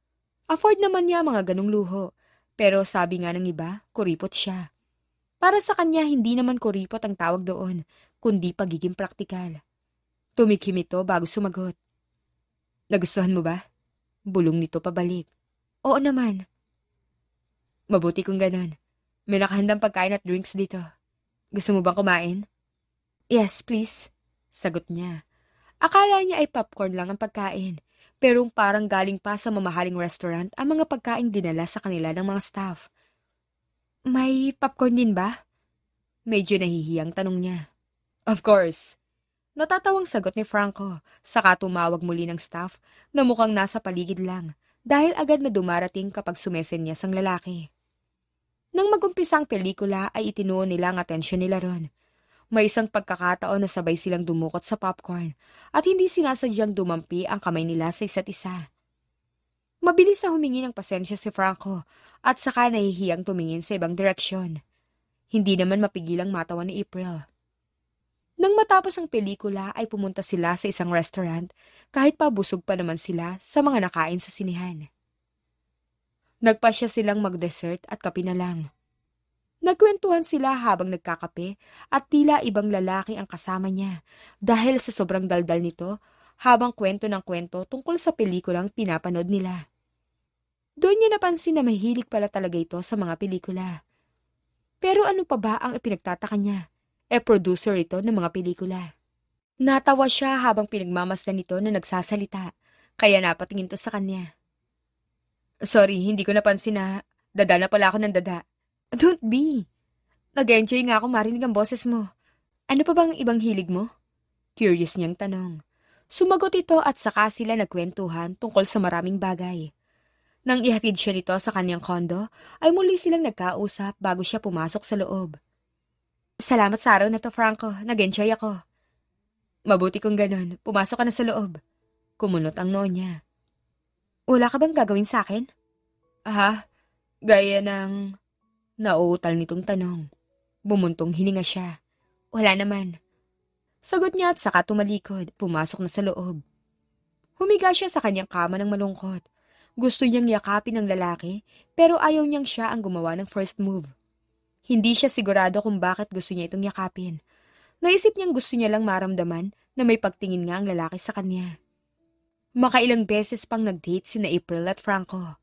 Afford naman niya mga ganong luho. Pero sabi nga ng iba, kuripot siya. Para sa kanya, hindi naman kuripot ang tawag doon, kundi pagiging praktikal. Tumikim ito bago sumagot. Nagustuhan mo ba? Bulong nito pabalik. Oo naman. Mabuti kung ganon. May nakahandang pagkain at drinks dito. Gusto mo bang kumain? Yes, please. Sagot niya. Akala niya ay popcorn lang ang pagkain, pero parang galing pa sa mamahaling restaurant ang mga pagkain dinala sa kanila ng mga staff. May popcorn din ba? Medyo nahihiyang tanong niya. Of course. Natatawang sagot ni Franco, saka tumawag muli ng staff na mukhang nasa paligid lang dahil agad na dumarating kapag sumesenyas ang lalaki. Nang magumpisa ang pelikula ay itinuon nila ang atensyon nila ron. May isang pagkakataon na sabay silang dumukot sa popcorn at hindi sinasadyang dumampi ang kamay nila sa isa't isa. Mabilis na humingi ng pasensya si Franco at saka nahihiyang tumingin sa ibang direksyon. Hindi naman mapigilang matawa ni April. Nang matapos ang pelikula ay pumunta sila sa isang restaurant kahit pa busog pa naman sila sa mga nakain sa sinihan. Nagpasya silang mag-dessert at kape na lang. Nagkwentuhan sila habang nagkakape at tila ibang lalaki ang kasama niya dahil sa sobrang daldal nito habang kwento ng kwento tungkol sa pelikulang pinapanood nila. Doon niya napansin na mahilig pala talaga ito sa mga pelikula. Pero ano pa ba ang ipinagtataka niya? Producer ito ng mga pelikula. Natawa siya habang pinagmamasdan nito na nagsasalita, kaya napatingin to sa kanya. Sorry, hindi ko napansin na dada na pala ako ng dada. Don't be. Nag-enjoy nga ako marinig ang boses mo. Ano pa bang ibang hilig mo? Curious niyang tanong. Sumagot ito at saka sila nagkwentuhan tungkol sa maraming bagay. Nang ihatid siya nito sa kanyang kondo, ay muli silang nagkausap bago siya pumasok sa loob. Salamat sa araw na to, Franco. Nag-enjoy ako. Mabuti kung ganon. Pumasok ka na sa loob. Kumunot ang noo niya. Wala ka bang gagawin sa akin? Gaya ng... Nauutal nitong tanong. Bumuntong hininga siya. Wala naman. Sagot niya at saka tumalikod. Pumasok na sa loob. Humiga siya sa kanyang kama ng malungkot. Gusto niyang yakapin ng lalaki, pero ayaw niyang siya ang gumawa ng first move. Hindi siya sigurado kung bakit gusto niya itong yakapin. Naisip niyang gusto niya lang maramdaman na may pagtingin nga ang lalaki sa kanya. Makailang beses pang nag-date sina April at Franco.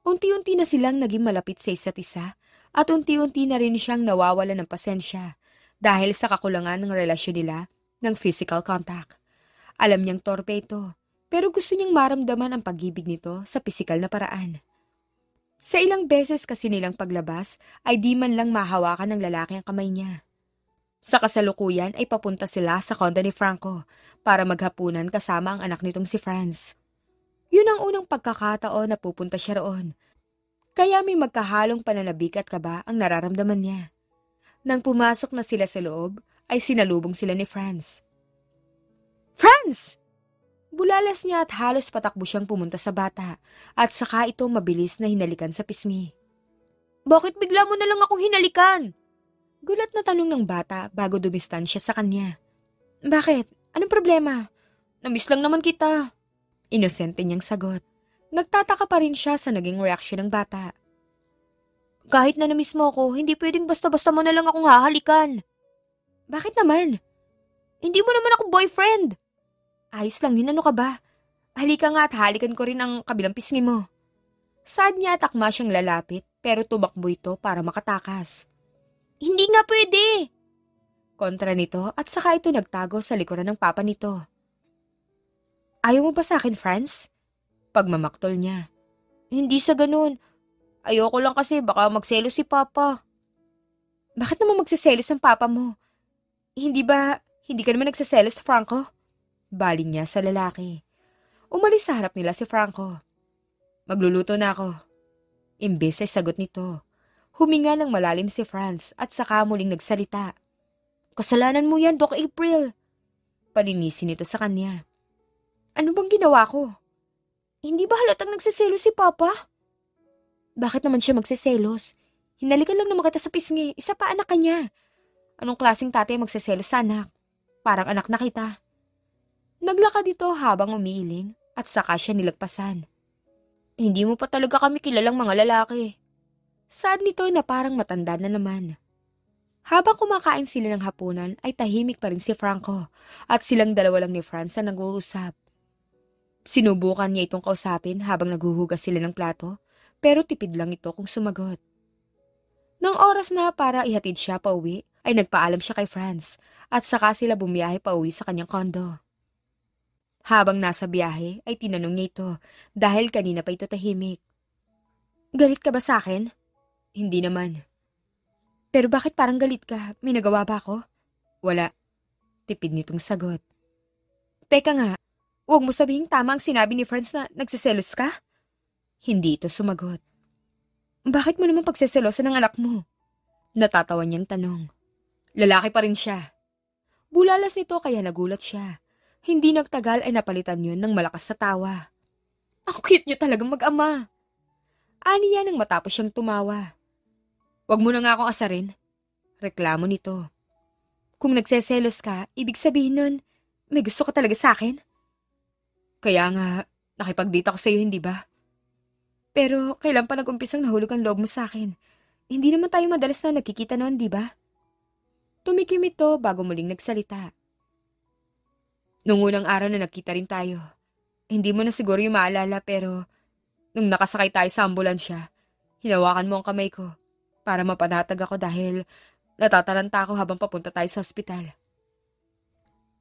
Unti-unti na silang naging malapit sa isa't isa at unti-unti na rin siyang nawawala ng pasensya dahil sa kakulangan ng relasyon nila ng physical contact. Alam niyang torpe ito, pero gusto niyang maramdaman ang pag-ibig nito sa pisikal na paraan. Sa ilang beses kasi nilang paglabas ay di man lang mahawakan ng lalaki ang kamay niya. Sa kasalukuyan ay papunta sila sa kondo ni Franco para maghapunan kasama ang anak nitong si Franz. Yun ang unang pagkakataon na pupunta siya roon. Kaya may magkahalong pananabik at kaba ang nararamdaman niya. Nang pumasok na sila sa loob, ay sinalubong sila ni Franz. Franz! Bulalas niya at halos patakbo siyang pumunta sa bata at saka ito mabilis na hinalikan sa pisngi. Bakit bigla mo na lang akong hinalikan? Gulat na tanong ng bata bago dumistan siya sa kanya. Bakit? Anong problema? Namiss lang naman kita. Inosente niyang sagot. Nagtataka pa rin siya sa naging reaksyon ng bata. Kahit na namiss mo ako, hindi pwedeng basta-basta mo na lang akong hahalikan. Bakit naman? Hindi mo naman ako boyfriend. Ayos lang yun, ano ka ba? Halika nga at halikan ko rin ang kabilang pisngi mo. Saad niya at akma siyang lalapit pero tumakbo ito para makatakas. Hindi nga pwede! Kontra nito at saka ito nagtago sa likuran ng papa nito. Ayaw mo ba sa akin, Franz? Pagmamaktol niya. Hindi sa ganun. Ayoko lang kasi baka magselos si papa. Bakit naman magsiselos ang papa mo? Hindi ka naman nagsiselos sa Franco? Baling niya sa lalaki. Umalis sa harap nila si Franco. Magluluto na ako. Imbes ay sagot nito. Huminga ng malalim si Franz at saka muling nagsalita. Kasalanan mo yan, Doc April. Paninisin nito sa kanya. Ano bang ginawa ko? Hindi ba halatang nagsiselos si Papa? Bakit naman siya magsiselos? Hinalikan lang naman kita sa pisngi, isa pa anak ka niya. Anong klaseng tatay magsiselos sa anak? Parang anak na kita. Naglakad ito habang umiiling at saka siya nilagpasan. Hindi mo pa talaga kami kilalang mga lalaki. Sad nito na parang matanda na naman. Habang kumakain sila ng hapunan ay tahimik pa rin si Franco at silang dalawa lang ni Franz na nag-uusap. Sinubukan niya itong kausapin habang naghuhugas sila ng plato pero tipid lang ito kung sumagot. Nang oras na para ihatid siya pauwi ay nagpaalam siya kay Franz at saka sila bumiyahe pauwi sa kanyang kondo. Habang nasa biyahe ay tinanong niya ito dahil kanina pa ito tahimik. Galit ka ba sa akin? Hindi naman. Pero bakit parang galit ka? May nagawa ba ako? Wala. Tipid nitong sagot. Teka nga, huwag mo sabihing tama ang sinabi ni Franz na nagsiselos ka? Hindi ito sumagot. Bakit mo naman pagseselosan ng anak mo? Natatawa niyang tanong. Lalaki pa rin siya. Bulalas nito kaya nagulat siya. Hindi nagtagal ay napalitan yun ng malakas na tawa. Ang cute niyo talagang mag-ama. Aniya nang matapos siyang tumawa. Huwag mo na nga akong asarin. Reklamo nito. Kung nagseselos ka, ibig sabihin nun, may gusto ka talaga sa akin? Kaya nga, nakipag-date ako sa'yo, hindi ba? Pero kailan pa nag-umpisang nahulog ang loob mo sa akin? Hindi naman tayo madalas na nagkikita noon, di ba? Tumikim ito bago muling nagsalita. Nung unang araw na nagkita rin tayo, hindi mo na siguro yung maalala pero nung nakasakay tayo sa ambulansya, hinawakan mo ang kamay ko para mapanatag ako dahil natataranta ako habang papunta tayo sa ospital.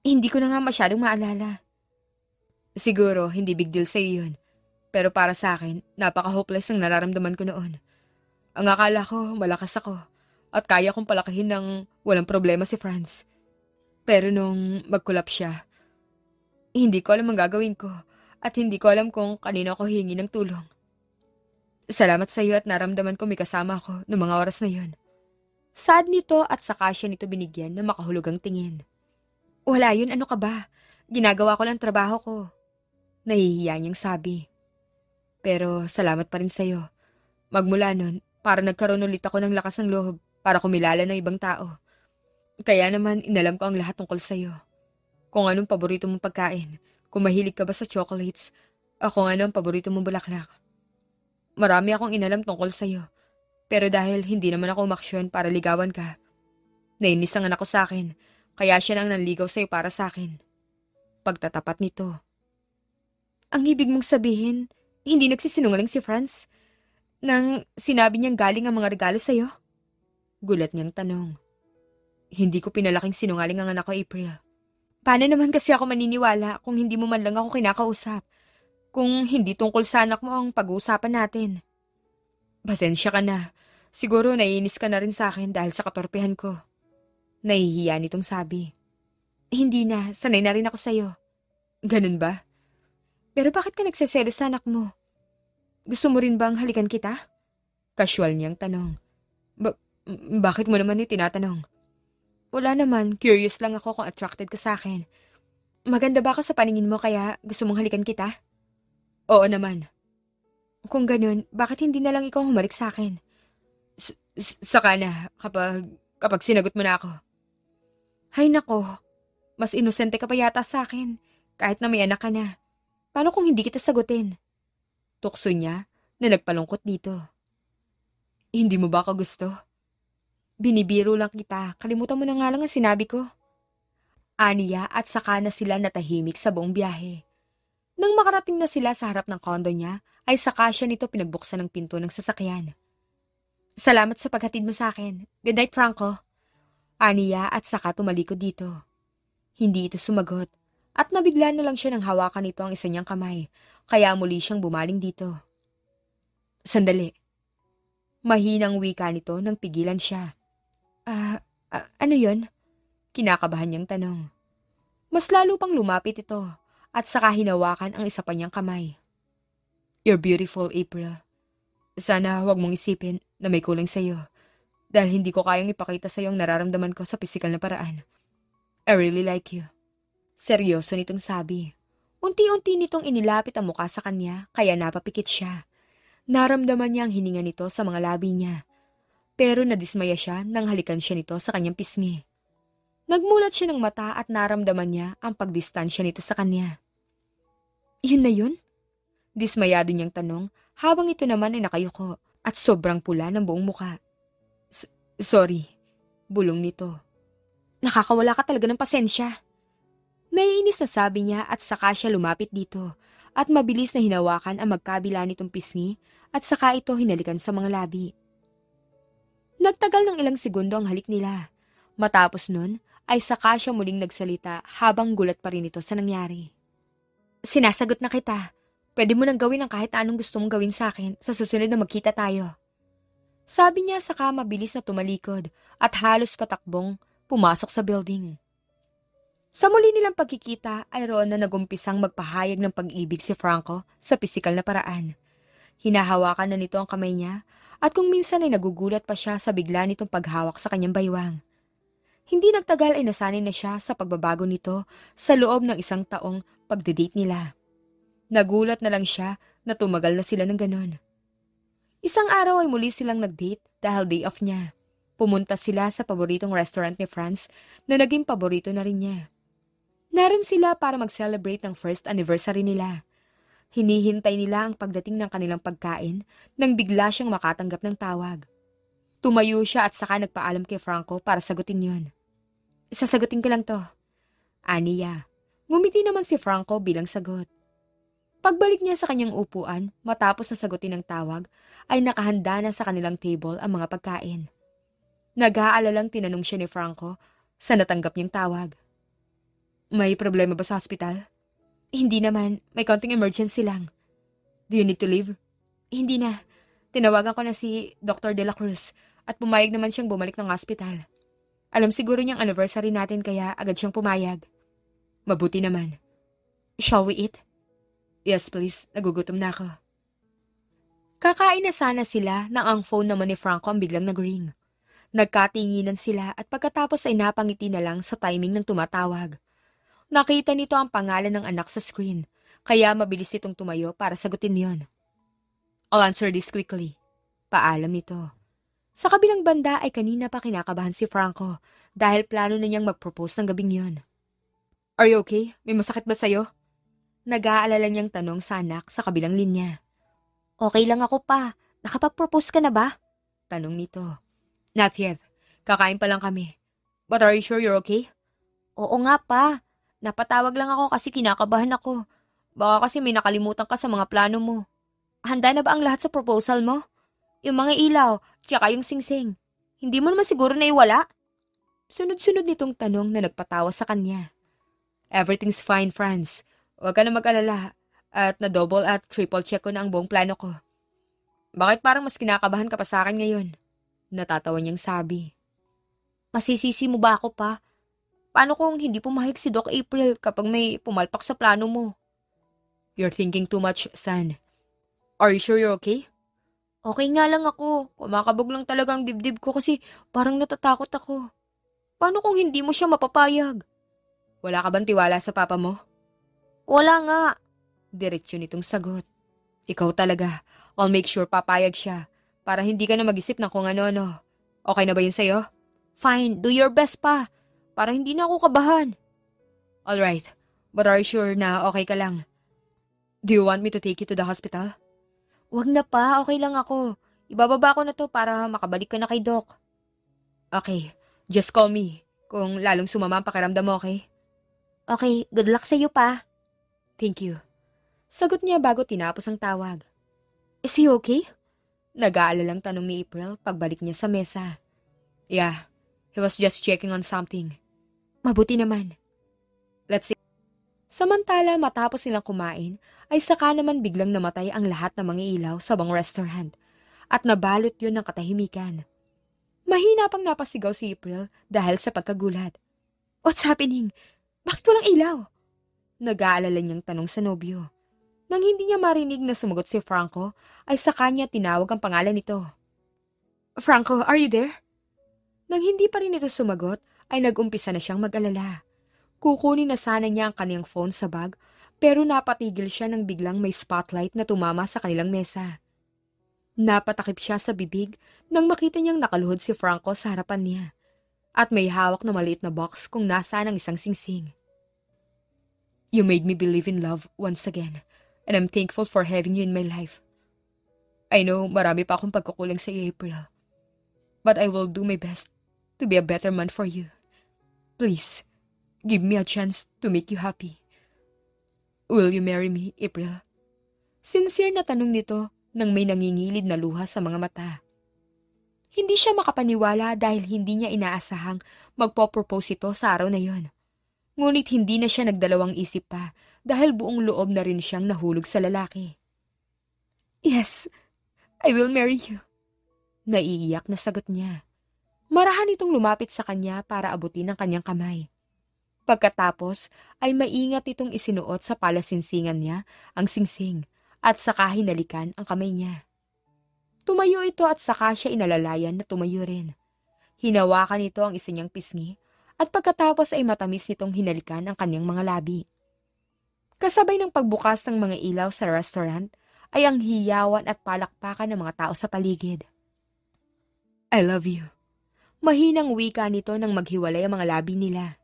Hindi ko na nga masyadong maalala. Siguro, hindi big deal sa'yo yun. Pero para sa akin, napaka-hopeless ang nararamdaman ko noon. Ang akala ko, malakas ako at kaya kong palakihin ng walang problema si Franz. Pero nung mag-collapse siya, hindi ko alam ang gagawin ko at hindi ko alam kung kanino ako hingi ng tulong. Salamat sa iyo at naramdaman ko may kasama ako noong mga oras na yun. Sad nito at saka siya nito binigyan ng makahulugang tingin. Wala yun, ano ka ba? Ginagawa ko lang trabaho ko. Nahihiya niyang sabi. Pero salamat pa rin sa'yo. Magmula nun, para nagkaroon ulit ako ng lakas ng loob para kumilala ng ibang tao. Kaya naman inalam ko ang lahat tungkol sa'yo. Kung anong paborito mong pagkain, kung mahilig ka ba sa chocolates, o kung ano ang paborito mong bulaklak. Marami akong inalam tungkol sa'yo. Pero dahil hindi naman ako umaksyon para ligawan ka, nainis ang anak ko sa akin, kaya siya nang nanligaw sa'yo para sa akin. Pagtatapat nito. Ang ibig mong sabihin, hindi nagsisinungaling si Franz nang sinabi niyang galing ang mga regalo sa'yo? Gulat niyang tanong. Hindi ko pinalaking sinungaling ang anak ko, April. Paano naman kasi ako maniniwala kung hindi mo man lang ako kinakausap? Kung hindi tungkol sa anak mo ang pag-uusapan natin. Pasensya ka na. Siguro naiinis ka na rin sa akin dahil sa katorpehan ko. Nahihiya nitong sabi. Hindi na, sanay na rin ako sa'yo. Ganun ba? Pero bakit ka nagseselos sa anak mo? Gusto mo rin bang halikan kita? Casual niyang tanong. Bakit mo naman tinatanong? Wala naman, curious lang ako kung attracted ka sa akin. Maganda ba ako sa paningin mo kaya gusto mong halikan kita? Oo naman. Kung ganun, bakit hindi na lang ikaw humalik sa akin? Saka na, kapag sinagot mo na ako. Hay nako, mas inosente ka pa yata sa akin, kahit na may anak ka na. Paano kung hindi kita sagutin? Tukso niya na nagpalungkot dito. Hindi mo ba ako gusto? Binibiro lang kita, kalimutan mo na nga lang ang sinabi ko. Aniya at saka na sila natahimik sa buong biyahe. Nang makarating na sila sa harap ng kondo niya, ay saka siya nito pinagbuksan ng pinto ng sasakyan. Salamat sa paghatid mo sa akin. Good night, Franco. Aniya at saka tumalikod dito. Hindi ito sumagot at nabigla na lang siya nang hawakan nito ang isa niyang kamay, kaya muli siyang bumaling dito. Sandali. Mahinang wika nito nang pigilan siya. Ano yun? Kinakabahan niyang tanong. Mas lalo pang lumapit ito at saka hinawakan ang isa pa niyang kamay. You're beautiful, April. Sana huwag mong isipin na may kulang sa'yo dahil hindi ko kayang ipakita sa'yo ang nararamdaman ko sa pisikal na paraan. I really like you. Seryoso nitong sabi. Unti-unti nitong inilapit ang mukha sa kanya kaya napapikit siya. Naramdaman niya ang hininga nito sa mga labi niya. Pero nadismaya siya nang halikan siya nito sa kanyang pisngi. Nagmulat siya ng mata at naramdaman niya ang pagdistansya nito sa kanya. Yun na yun? Dismayado niyang tanong habang ito naman ay nakayuko at sobrang pula ng buong muka. Sorry, Bulong nito. Nakakawala ka talaga ng pasensya. Naiinis na sabi niya at saka siya lumapit dito at mabilis na hinawakan ang magkabila nitong pisngi at saka ito hinalikan sa mga labi. Nagtagal ng ilang segundo ang halik nila. Matapos nun ay saka siya muling nagsalita habang gulat pa rin ito sa nangyari. Sinasagot na kita. Pwede mo nang gawin ang kahit anong gusto mong gawin sa akin sa susunod na magkita tayo. Sabi niya saka mabilis na tumalikod at halos patakbong pumasok sa building. Sa muli nilang pagkikita ay roon na nagumpisang magpahayag ng pag-ibig si Franco sa pisikal na paraan. Hinahawakan na nito ang kamay niya at kung minsan ay nagugulat pa siya sa bigla nitong paghawak sa kanyang baywang. Hindi nagtagal ay nasanay na siya sa pagbabago nito sa loob ng 1 taong pagdedate nila. Nagulat na lang siya na tumagal na sila ng ganon. Isang araw ay muli silang nag-date dahil day off niya. Pumunta sila sa paboritong restaurant ni Franz na naging paborito na rin niya. Naroon sila para mag-celebrate ng first anniversary nila. Hinihintay nila ang pagdating ng kanilang pagkain nang bigla siyang makatanggap ng tawag. Tumayo siya at saka nagpaalam kay Franco para sagutin yon. Sasagutin ko lang to. Aniya. Ngumiti naman si Franco bilang sagot. Pagbalik niya sa kanyang upuan, matapos na sagutin ng tawag, ay nakahanda na sa kanilang table ang mga pagkain. Nag-aalalang tinanong siya ni Franco sa natanggap niyang tawag. May problema ba sa hospital? Hindi naman, may konting emergency lang. Do you need to leave? Hindi na. Tinawagan ko na si Dr. De La Cruz at pumayag naman siyang bumalik ng hospital. Alam siguro niyang anniversary natin kaya agad siyang pumayag. Mabuti naman. Shall we eat? Yes, please. Nagugutom na ako. Kakain na sana sila nang ang phone naman ni Franco ang biglang nag-ring. Nagkatinginan sila at pagkatapos ay napangiti na lang sa timing ng tumatawag. Nakita nito ang pangalan ng anak sa screen, kaya mabilis itong tumayo para sagutin yon. I'll answer this quickly. Paalam nito. Sa kabilang banda ay kanina pa kinakabahan si Franco dahil plano na niyang mag-propose ng gabing yon. Are you okay? May masakit ba sa'yo? Nag-aalala niyang tanong sa anak sa kabilang linya. Okay lang ako pa. Nakapag-propose ka na ba? Tanong nito. Not yet. Kakain pa lang kami. But are you sure you're okay? Oo nga pa. Napatawag lang ako kasi kinakabahan ako. Baka kasi may nakalimutan ka sa mga plano mo. Handa na ba ang lahat sa proposal mo? Yung mga ilaw, tsaka yung singsing. Hindi mo naman siguro na iwala? Sunod-sunod nitong tanong na nagpatawa sa kanya. Everything's fine, Franz. Huwag ka na mag-alala. At na-double at triple check ko na ang buong plano ko. Bakit parang mas kinakabahan ka pa sa akin ngayon? Natatawa niyang sabi. Masisisi mo ba ako pa? Paano kung hindi pumahig si Doc April kapag may pumalpak sa plano mo? You're thinking too much, son. Are you sure you're okay? Okay nga lang ako. Kumakabog lang talaga ang dibdib ko kasi parang natatakot ako. Paano kung hindi mo siya mapapayag? Wala ka bang tiwala sa papa mo? Wala nga. Diretsyo nitong sagot. Ikaw talaga. I'll make sure papayag siya para hindi ka na mag-isip ng kung ano-ano. Okay na ba yun sa'yo? Fine. Do your best pa. Para hindi na ako kabahan. Alright, but are you sure na okay ka lang? Do you want me to take you to the hospital? Wag na pa, okay lang ako. Ibababa ko na to para makabalik ka na kay Doc. Okay, just call me kung lalong sumama ang pakiramdam mo, okay? Okay, good luck sa'yo pa. Thank you. Sagot niya bago tinapos ang tawag. Is he okay? Nag-aalalang tanong ni April pagbalik niya sa mesa. Yeah, he was just checking on something. Mabuti naman. Let's see. Samantala matapos nilang kumain, ay saka naman biglang namatay ang lahat ng mga ilaw sa bang restaurant at nabalot yun ng katahimikan. Mahina pang napasigaw si April dahil sa pagkagulat. What's happening? Bakit walang ilaw? Nag-aalala niyang tanong sa nobyo. Nang hindi niya marinig na sumagot si Franco, ay saka niya tinawag ang pangalan nito. Franco, are you there? Nang hindi pa rin ito sumagot, ay nag-umpisa na siyang mag-alala. Kukunin na sana niya ang kanyang phone sa bag, pero napatigil siya nang biglang may spotlight na tumama sa kanilang mesa. Napatakip siya sa bibig nang makita niyang nakaluhod si Franco sa harapan niya, at may hawak na maliit na box kung nasaan ang isang singsing. You made me believe in love once again, and I'm thankful for having you in my life. I know marami pa akong pagkukulang sa iyo, April, but I will do my best to be a better man for you. Please, give me a chance to make you happy. Will you marry me, April? Sincere na tanong nito nang may nangingilid na luha sa mga mata. Hindi siya makapaniwala dahil hindi niya inaasahang magpo-propose ito sa araw na yon. Ngunit hindi na siya nagdalawang isip pa dahil buong loob na rin siyang nahulog sa lalaki. Yes, I will marry you. Naiiyak na sagot niya. Marahan itong lumapit sa kanya para abutin ang kanyang kamay. Pagkatapos ay maingat itong isinuot sa palasinsingan niya ang singsing at saka hinalikan ang kamay niya. Tumayo ito at saka siya inalalayan na tumayo rin. Hinawakan nito ang isa niyang pisngi at pagkatapos ay matamis nitong hinalikan ang kanyang mga labi. Kasabay ng pagbukas ng mga ilaw sa restaurant ay ang hiyawan at palakpakan ng mga tao sa paligid. I love you. Mahinang wika nito nang maghiwalay ang mga labi nila.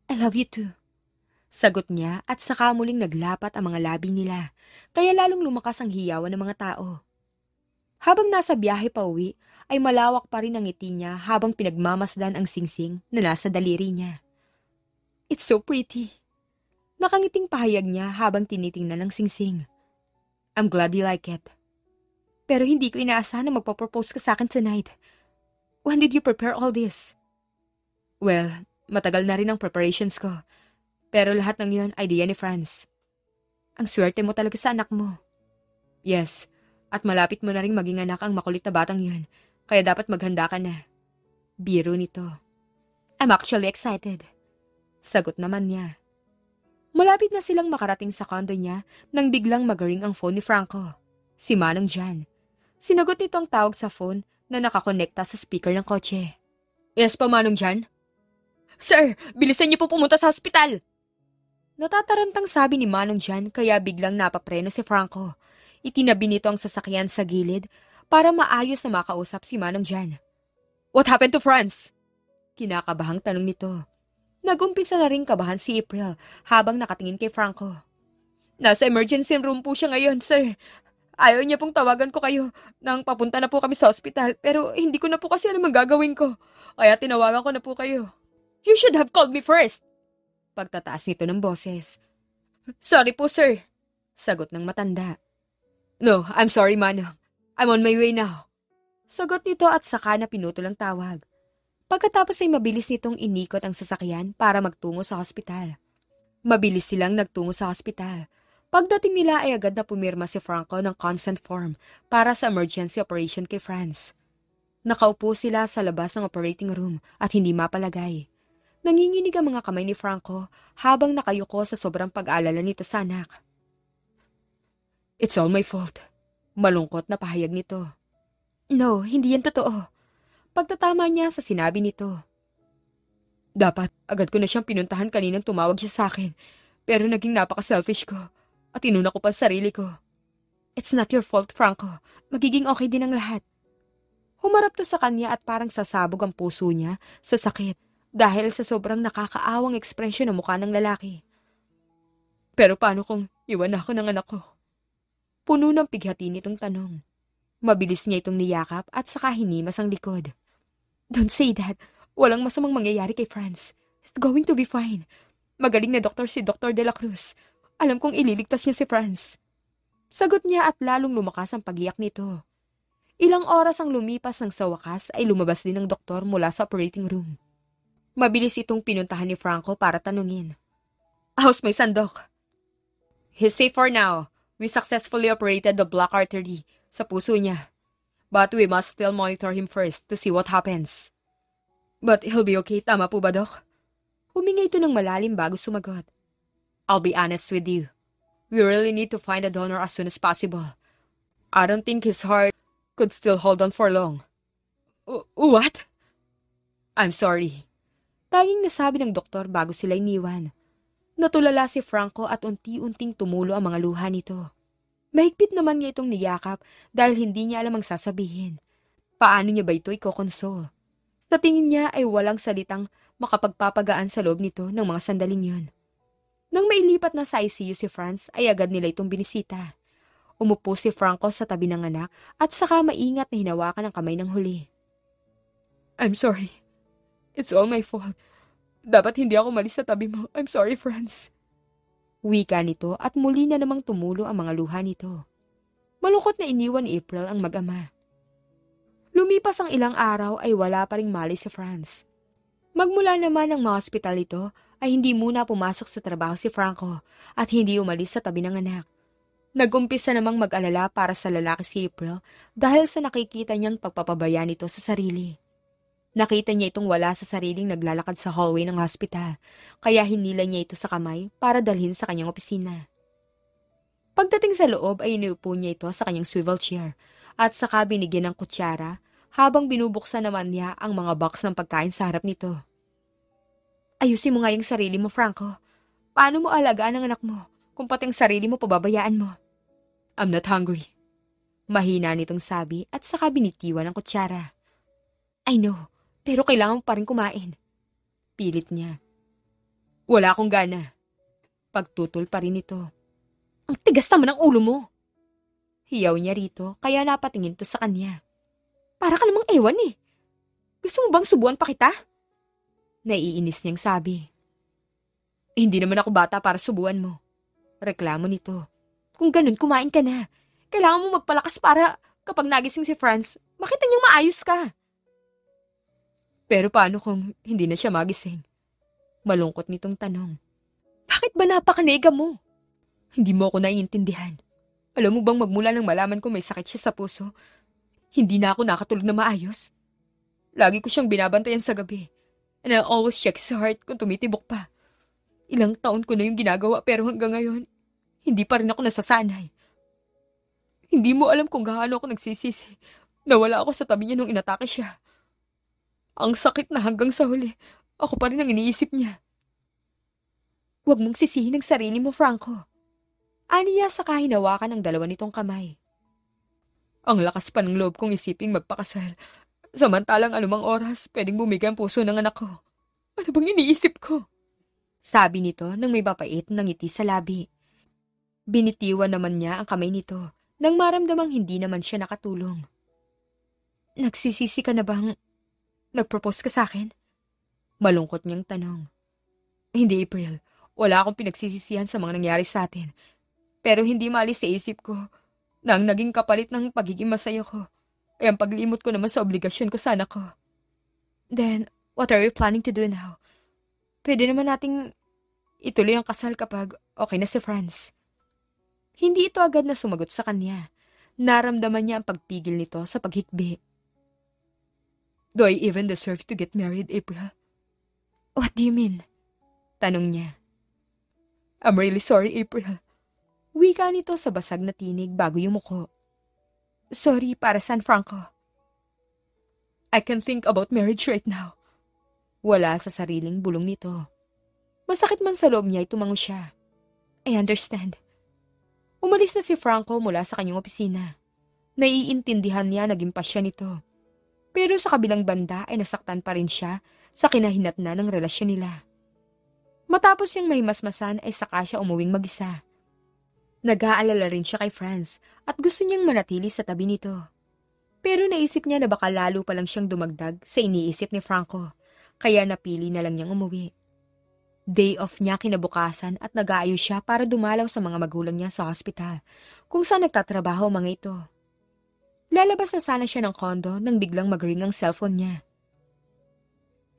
I love you too. Sagot niya at saka muling naglapat ang mga labi nila, kaya lalong lumakas ang hiyawan ng mga tao. Habang nasa biyahe pa uwi, ay malawak pa rin ang ngiti niya habang pinagmamasdan ang singsing na nasa daliri niya. It's so pretty. Nakangiting pahayag niya habang tinitingnan ang singsing. I'm glad you like it. Pero hindi ko inaasahan na magpapropose ka sa akin tonight. When did you prepare all this? Well, matagal na rin ang preparations ko. Pero lahat ng yun, idea ni Franz. Ang swerte mo talaga sa anak mo. Yes, at malapit mo na rin maging anak ang makulit na batang yun, kaya dapat maghanda ka na. Biro nito. I'm actually excited. Sagot naman niya. Malapit na silang makarating sa condo niya nang biglang mag-ring ang phone ni Franco. Si Manong Jan. Sinagot nito ang tawag sa phone na nakakonekta sa speaker ng kotse. Yes po, Manong Jan? Sir, bilisan niyo po pumunta sa hospital! Natatarantang sabi ni Manong Jan kaya biglang napapreno si Franco. Itinabi nito ang sasakyan sa gilid para maayos na makausap si Manong Jan. What happened to Franz? Kinakabahang tanong nito. Nagumpisa na rin kabahan si April habang nakatingin kay Franco. Nasa emergency room po siya ngayon, sir. Ayaw niya pong tawagan ko kayo nang papunta na po kami sa ospital pero hindi ko na po kasi alam ang gagawin ko. Kaya tinawagan ko na po kayo. You should have called me first. Pagtataas nito ng boses. Sorry po, sir. Sagot ng matanda. No, I'm sorry, Manong. I'm on my way now. Sagot nito at saka na pinutol ang tawag. Pagkatapos ay mabilis nitong inikot ang sasakyan para magtungo sa hospital. Mabilis silang nagtungo sa hospital. Pagdating nila ay agad na pumirma si Franco ng consent form para sa emergency operation kay Franz. Nakaupo sila sa labas ng operating room at hindi mapalagay. Nanginginig ang mga kamay ni Franco habang nakayuko sa sobrang pag-aalala nito sa anak. It's all my fault. Malungkot na pahayag nito. No, hindi yan totoo. Pagtatama niya sa sinabi nito. Dapat, agad ko na siyang pinuntahan kaninang tumawag siya sa akin. Pero naging napaka-selfish ko at inuna ko pa sarili ko. It's not your fault, Franco. Magiging okay din ang lahat. Humarap to sa kanya at parang sasabog ang puso niya sa sakit dahil sa sobrang nakakaawang ekspresyon ng mukha ng lalaki. Pero paano kung iwan ako ng anak ko? Puno ng pighati nitong tanong. Mabilis niya itong niyakap at saka hinimas ang likod. Don't say that. Walang masamang mangyayari kay Franz. It's going to be fine. Magaling na doktor si Dr. De La Cruz. Alam kong ililigtas niya si Franz. Sagot niya at lalong lumakas ang pagiyak nito. Ilang oras ang lumipas nang sa wakas ay lumabas din ang doktor mula sa operating room. Mabilis itong pinuntahan ni Franco para tanungin. How's my son, Doc? He's safe for now. We successfully operated the block artery sa puso niya. But we must still monitor him first to see what happens. But he'll be okay, tama po ba, Doc? Huminga ito ng malalim bago sumagot. I'll be honest with you. We really need to find a donor as soon as possible. I don't think his heart could still hold on for long. What? I'm sorry. Tanging nasabi ng doktor bago sila iniwan. Natulala si Franco at unti-unting tumulo ang mga luha nito. Mahigpit naman niya itong niyakap dahil hindi niya alam ang sasabihin. Paano niya ba ito ikokonsol? Sa tingin niya ay walang salitang makapagpapagaan sa loob nito ng mga sandaling yun. Nang mailipat na sa ICU si Franz ay agad nila itong binisita. Umupo si Franco sa tabi ng anak at saka maingat na hinawakan ang kamay ng huli. I'm sorry. It's all my fault. Dapat hindi ako malis sa tabi mo. I'm sorry, Franz. Wika nito at muli na namang tumulo ang mga luha nito. Malungkot na iniwan ni April ang mag-ama. Lumipas ang ilang araw ay wala pa ring mali si Franz. Magmula naman ng mga ospital ito ay hindi muna pumasok sa trabaho si Franco at hindi umalis sa tabi ng anak. Nag-umpisa namang mag-alala para sa lalaki si April dahil sa nakikita niyang pagpapabaya nito sa sarili. Nakita niya itong wala sa sariling naglalakad sa hallway ng hospital, kaya hinila niya ito sa kamay para dalhin sa kanyang opisina. Pagdating sa loob ay iniupo niya ito sa kanyang swivel chair at saka binigyan ng kutsara habang binubuksan naman niya ang mga box ng pagkain sa harap nito. Ayusin mo nga yung sarili mo, Franco. Paano mo alagaan ang anak mo kung pati ang sarili mo pababayaan mo? I'm not hungry. Mahina nitong sabi at saka binitiwan ng kutsara. I know. Pero kailangan mo pa rin kumain. Pilit niya. Wala akong gana. Pagtutol pa rin ito. Ang tigas naman ang ulo mo. Hiyaw niya rito, kaya napatingin to sa kanya. Para ka namang ewan eh. Gusto mo bang subuan pa kita? Naiinis niyang sabi. Hindi naman ako bata para subuan mo. Reklamo nito. Kung ganun, kumain ka na. Kailangan mo magpalakas para kapag nagising si Franz, makita niyang maayos ka. Pero paano kung hindi na siya magising? Malungkot nitong tanong. Bakit ba napakanega mo? Hindi mo ako naiintindihan. Alam mo bang magmula nang malaman ko may sakit siya sa puso, hindi na ako nakatulog na maayos? Lagi ko siyang binabantayan sa gabi. And I always check his heart kung tumitibok pa. Ilang taon ko na yung ginagawa pero hanggang ngayon, hindi pa rin ako nasasanay. Hindi mo alam kung gaano ako nagsisisi. Nawala ako sa tabi niya nung inatake siya. Ang sakit na hanggang sa huli, ako pa rin ang iniisip niya. Huwag mong sisihin ang sarili mo, Franco. Aniya sa kahinawakan ng dalawa nitong kamay. Ang lakas pa ng loob kong isiping magpakasal. Samantalang anumang oras, pwedeng bumigay ang puso ng anak ko. Ano bang iniisip ko? Sabi nito nang may mapait na ngiti sa labi. Binitiwan naman niya ang kamay nito nang maramdamang hindi naman siya nakatulong. Nagsisisi ka na bang nag-propose ka sa akin? Malungkot niyang tanong. Hindi, April. Wala akong pinagsisisihan sa mga nangyari sa atin. Pero hindi maalis sa isip ko na ang naging kapalit ng pagiging masaya ko ay ang paglimot ko naman sa obligasyon ko sa anak ko. Then, what are you planning to do now? Pwede naman nating ituloy ang kasal kapag okay na si Franz. Hindi ito agad na sumagot sa kanya. Naramdaman niya ang pagpigil nito sa paghikbi. Do I even deserve to get married, April? What do you mean? Tanong niya. I'm really sorry, April. Wika nito sa basag na tinig bago yumuko. Sorry para San Franco. I can think about marriage right now. Wala sa sariling bulong nito. Masakit man sa loob niya ay tumango siya. I understand. Umalis na si Franco mula sa kanyang opisina. Naiintindihan niya naging pasya nito. Pero sa kabilang banda ay nasaktan pa rin siya sa kinahinatnan ng relasyon nila. Matapos niyang mahimasmasan ay saka siya umuwing mag-isa. Nag-aalala rin siya kay Franz at gusto niyang manatili sa tabi nito. Pero naisip niya na baka lalo pa lang siyang dumagdag sa iniisip ni Franco, kaya napili na lang niyang umuwi. Day off niya kinabukasan at nag-aayos siya para dumalaw sa mga magulang niya sa hospital, kung saan nagtatrabaho mga ito. Lalabas na sana siya ng kondo nang biglang mag-ring ang cellphone niya.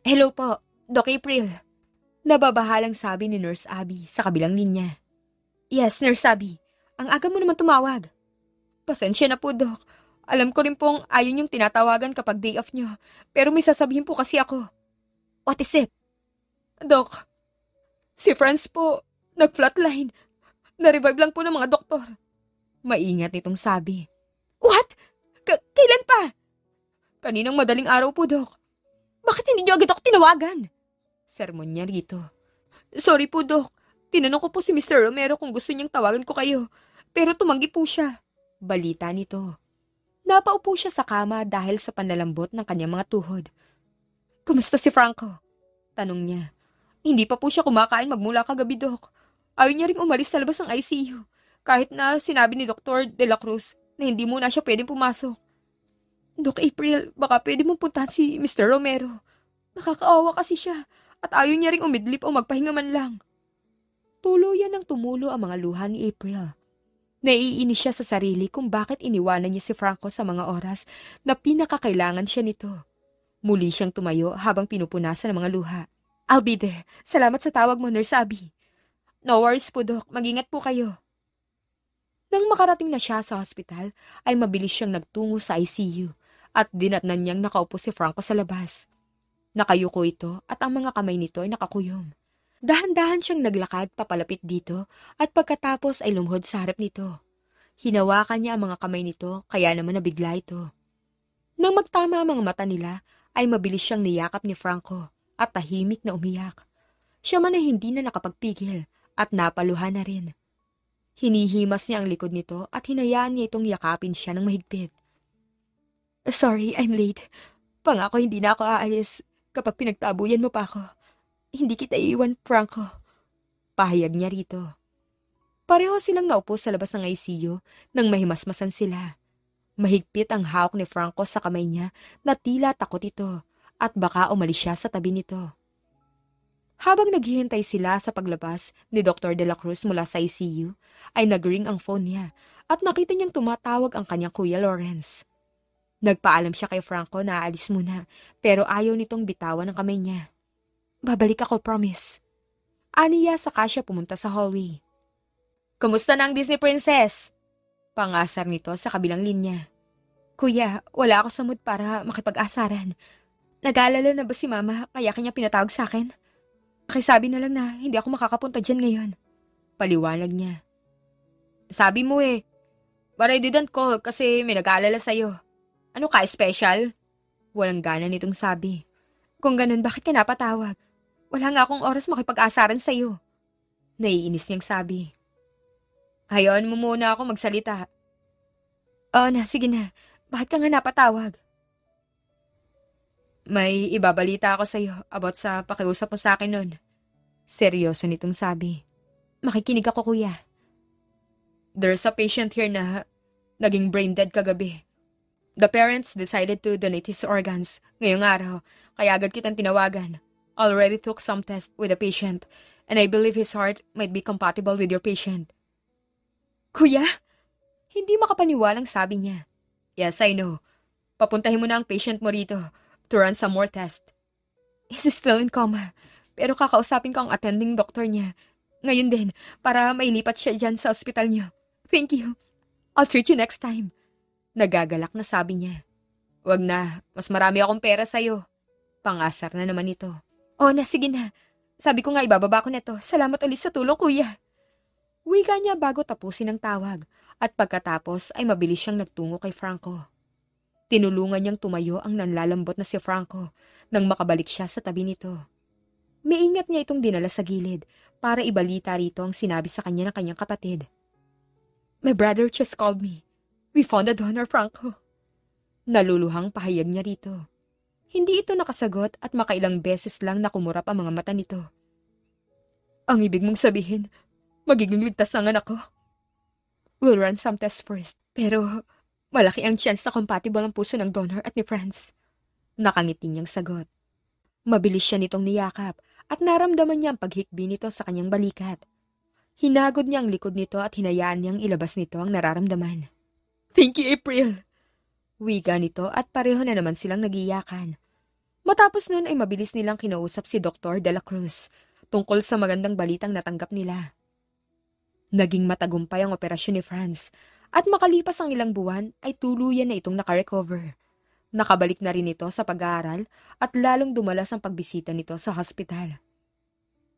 Hello po, Doc April. Nababahalang sabi ni Nurse Abby sa kabilang linya. Yes, Nurse Abby. Ang aga mo naman tumawag. Pasensya na po, Doc. Alam ko rin pong ayun yung tinatawagan kapag day off niyo, pero may sasabihin po kasi ako. What is it? Doc, si Franz po, nag-flatline. Na-revive lang po ng mga doktor. Maingat nitong sabi. What? Kailan pa? Kaninang madaling araw po, Doc. Bakit hindi niyo agad ako tinawagan? Sermon niya rito. Sorry po, Doc. Tinanong ko po si Mr. Romero kung gusto niyang tawagan ko kayo, pero tumanggi po siya. Balita nito. Napaupo siya sa kama dahil sa panlalambot ng kanyang mga tuhod. Kumusta si Franco? Tanong niya. Hindi pa po siya kumakain magmula kagabi, Doc. Ayaw niya ring umalis sa labas ng ICU, kahit na sinabi ni Dr. De La Cruz na hindi muna siya pwedeng pumasok. Doc April, baka pwede mong puntahan si Mr. Romero. Nakakaawa kasi siya at ayaw niya ring umidlip o magpahinga man lang. Tuluyan ng tumulo ang mga luha ni April. Naiinis siya sa sarili kung bakit iniwanan niya si Franco sa mga oras na pinakakailangan siya nito. Muli siyang tumayo habang pinupunasan ang mga luha. I'll be there. Salamat sa tawag mo, Nurse Abby. No worries po, Doc. Mag-ingat po kayo. Nang makarating na siya sa hospital, ay mabilis siyang nagtungo sa ICU at dinatnan niyang nakaupo si Franco sa labas. Nakayuko ito at ang mga kamay nito ay nakakuyom. Dahan-dahan siyang naglakad papalapit dito at pagkatapos ay lumuhod sa harap nito. Hinawakan niya ang mga kamay nito kaya naman nabigla ito. Nang magtama ang mga mata nila, ay mabilis siyang niyakap ni Franco at tahimik na umiyak. Siya man ay hindi na nakapagpigil at napaluha na rin. Hinihimas niya ang likod nito at hinayaan niya itong yakapin siya ng mahigpit. Sorry, I'm late. Pangako hindi na ako aalis kapag pinagtabuyan mo pa ako. Hindi kita iiwan, Franco. Pahayag niya rito. Pareho silang naupo sa labas ng ICU nang mahimasmasan sila. Mahigpit ang hawak ni Franco sa kamay niya na tila takot ito at baka umalis siya sa tabi nito. Habang naghihintay sila sa paglabas ni Dr. De La Cruz mula sa ICU, ay nag-ring ang phone niya at nakita niyang tumatawag ang kanyang kuya Lawrence. Nagpaalam siya kay Franco na aalis muna pero ayaw nitong bitawan ang kamay niya. Babalik ako, promise. Aniya saka siya pumunta sa hallway. Kumusta na ang Disney Princess? Pangasar nito sa kabilang linya. Kuya, wala ako sa mood para makipag-asaran. Nag-aalala na ba si Mama kaya kanya pinatawag sa akin? Pakisabi na lang na hindi ako makakapunta dyan ngayon. Paliwanag niya. Sabi mo but I didn't call kasi may nag-aalala sa'yo. Ano ka, special? Walang gana nitong sabi. Kung ganun, bakit ka napatawag? Wala nga akong oras makipag-asaran sa'yo. Naiinis niyang sabi. Hayaan mo muna ako magsalita. Oo na, sige na. Bakit ka nga napatawag? May ibabalita ako sa'yo about sa pakiusap mo sa akin nun. Seryoso nitong sabi. Makikinig ako, kuya. There's a patient here na naging brain dead kagabi. The parents decided to donate his organs ngayong araw, kaya agad kitang tinawagan. Already took some tests with the patient, and I believe his heart might be compatible with your patient. Kuya? Hindi makapaniwalang sabi niya. Yes, I know. Papuntahin mo na ang patient mo rito to run some more tests. He's still in coma, pero kakausapin ko ang attending doctor niya. Ngayon din, para mailipat siya dyan sa ospital niyo. Thank you. I'll treat you next time. Nagagalak na sabi niya. Wag na, mas marami akong pera sa'yo. Pangasar na naman ito. Oh, na, sige na. Sabi ko nga ibababa ko na to. Salamat ulit sa tulong, kuya. Wika niya bago tapusin ang tawag at pagkatapos ay mabilis siyang nagtungo kay Franco. Tinulungan niyang tumayo ang nanlalambot na si Franco nang makabalik siya sa tabi nito. Maingat niya itong dinala sa gilid para ibalita rito ang sinabi sa kanya ng kanyang kapatid. My brother just called me. We found a donor, Franco. Naluluhang pahayag niya rito. Hindi ito nakasagot at makailang beses lang nakumurap ang mga mata nito. Ang ibig mong sabihin, magiging ligtas ang anak ko. We'll run some tests first, pero malaki ang chance na compatible ang puso ng donor at ni Franz. Nakangiti niyang sagot. Mabilis siya nitong niyakap at naramdaman niya ang paghikbi nito sa kanyang balikat. Hinagod niya ang likod nito at hinayaan niyang ilabas nito ang nararamdaman. Thank you, April. Wiga nito at pareho na naman silang nagiyakan. Matapos nun ay mabilis nilang kinausap si Dr. De La Cruz tungkol sa magandang balitang natanggap nila. Naging matagumpay ang operasyon ni Franz at makalipas ang ilang buwan ay tuluyan na itong nakarecover. Nakabalik na rin ito sa pag-aaral at lalong dumalas ang pagbisita nito sa hospital.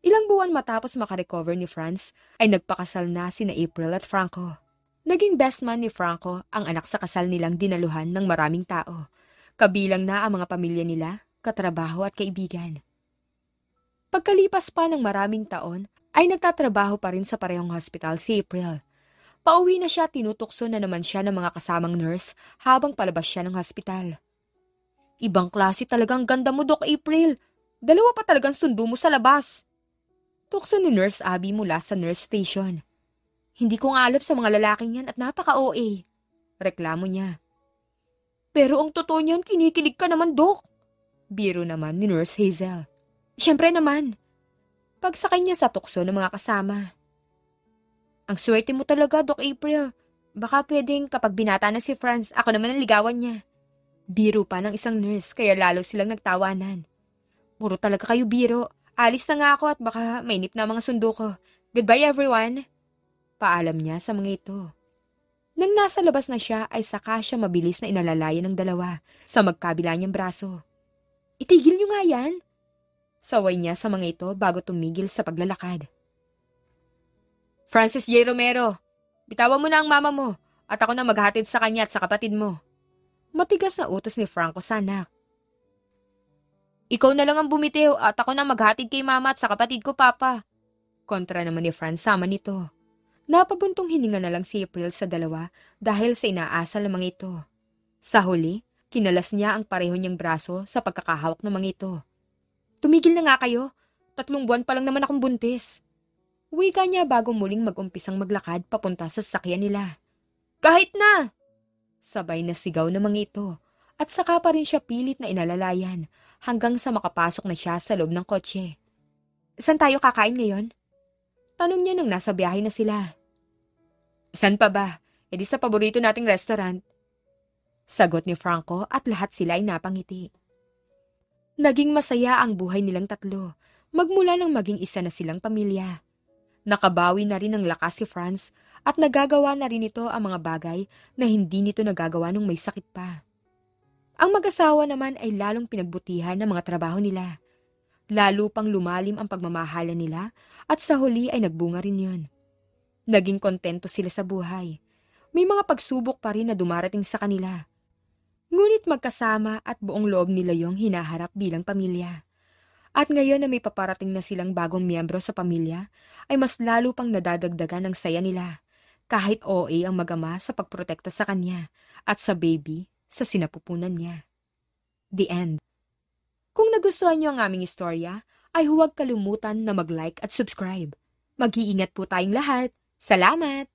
Ilang buwan matapos makarecover ni Franz ay nagpakasal na sina April at Franco. Naging best man ni Franco ang anak sa kasal nilang dinaluhan ng maraming tao, kabilang na ang mga pamilya nila, katrabaho at kaibigan. Pagkalipas pa ng maraming taon, ay nagtatrabaho pa rin sa parehong hospital si April. Pauwi na siya, tinutukso na naman siya ng mga kasamang nurse habang palabas siya ng hospital. Ibang klase talagang ganda mo, Doc April. Dalawa pa talagang sundo mo sa labas. Tukso ni Nurse Abby mula sa nurse station. Hindi ko nga alam sa mga lalaking yan at napaka-OA. Reklamo niya. Pero ang totoo niyan, kinikilig ka naman, Doc. Biro naman ni Nurse Hazel. Siyempre naman. Pagsakay niya sa tukso ng mga kasama. Ang swerte mo talaga, Doc April. Baka pwedeng kapag binata na si Franz, ako naman ang ligawan niya. Biro pa ng isang nurse, kaya lalo silang nagtawanan. Puro talaga kayo biro. Alis na nga ako at baka mainip na mga sundo ko. Goodbye everyone. Paalam niya sa mga ito. Nang nasa labas na siya ay saka siya mabilis na inalalayan ng dalawa sa magkabila niyang braso. Itigil niyo nga yan. Saway niya sa mga ito bago tumigil sa paglalakad. Francis J. Romero, bitawan mo na ang mama mo at ako na maghatid sa kanya at sa kapatid mo. Matigas na utos ni Franco sa anak. Ikaw na lang ang bumitiw at ako na maghatid kay mama at sa kapatid ko, papa. Kontra naman ni Franz sama nito. Napabuntong hininga na lang si April sa dalawa dahil sa inaasal ng mga ito. Sa huli, kinalas niya ang pareho niyang braso sa pagkakahawak ng mga ito. Tumigil na nga kayo. 3 buwan pa lang naman akong buntis. Wika niya bago muling mag-umpisang maglakad papunta sa sasakyan nila. Kahit na! Sabay na sigaw ng mga ito at saka pa rin siya pilit na inalalayan hanggang sa makapasok na siya sa loob ng kotse. Saan tayo kakain ngayon? Tanong niya nang nasa biyahe na sila. Saan pa ba? E di sa paborito nating restaurant. Sagot ni Franco at lahat sila ay napangiti. Naging masaya ang buhay nilang tatlo, magmula nang maging isa na silang pamilya. Nakabawi na rin ng lakas si Franz at nagagawa na rin ito ang mga bagay na hindi nito nagagawa nung may sakit pa. Ang mag-asawa naman ay lalong pinagbutihan ng mga trabaho nila. Lalo pang lumalim ang pagmamahalan nila at sa huli ay nagbunga rin yun. Naging kontento sila sa buhay. May mga pagsubok pa rin na dumarating sa kanila. Ngunit magkasama at buong loob nila yung hinaharap bilang pamilya. At ngayon na may paparating na silang bagong miyembro sa pamilya, ay mas lalo pang nadadagdagan ng saya nila. Kahit OA ang mag-ama sa pagprotekta sa kanya at sa baby sa sinapupunan niya. The end. Kung nagustuhan niyo ang aming istorya, ay huwag kalimutan na mag-like at subscribe. Mag-iingat po tayong lahat. Salamat!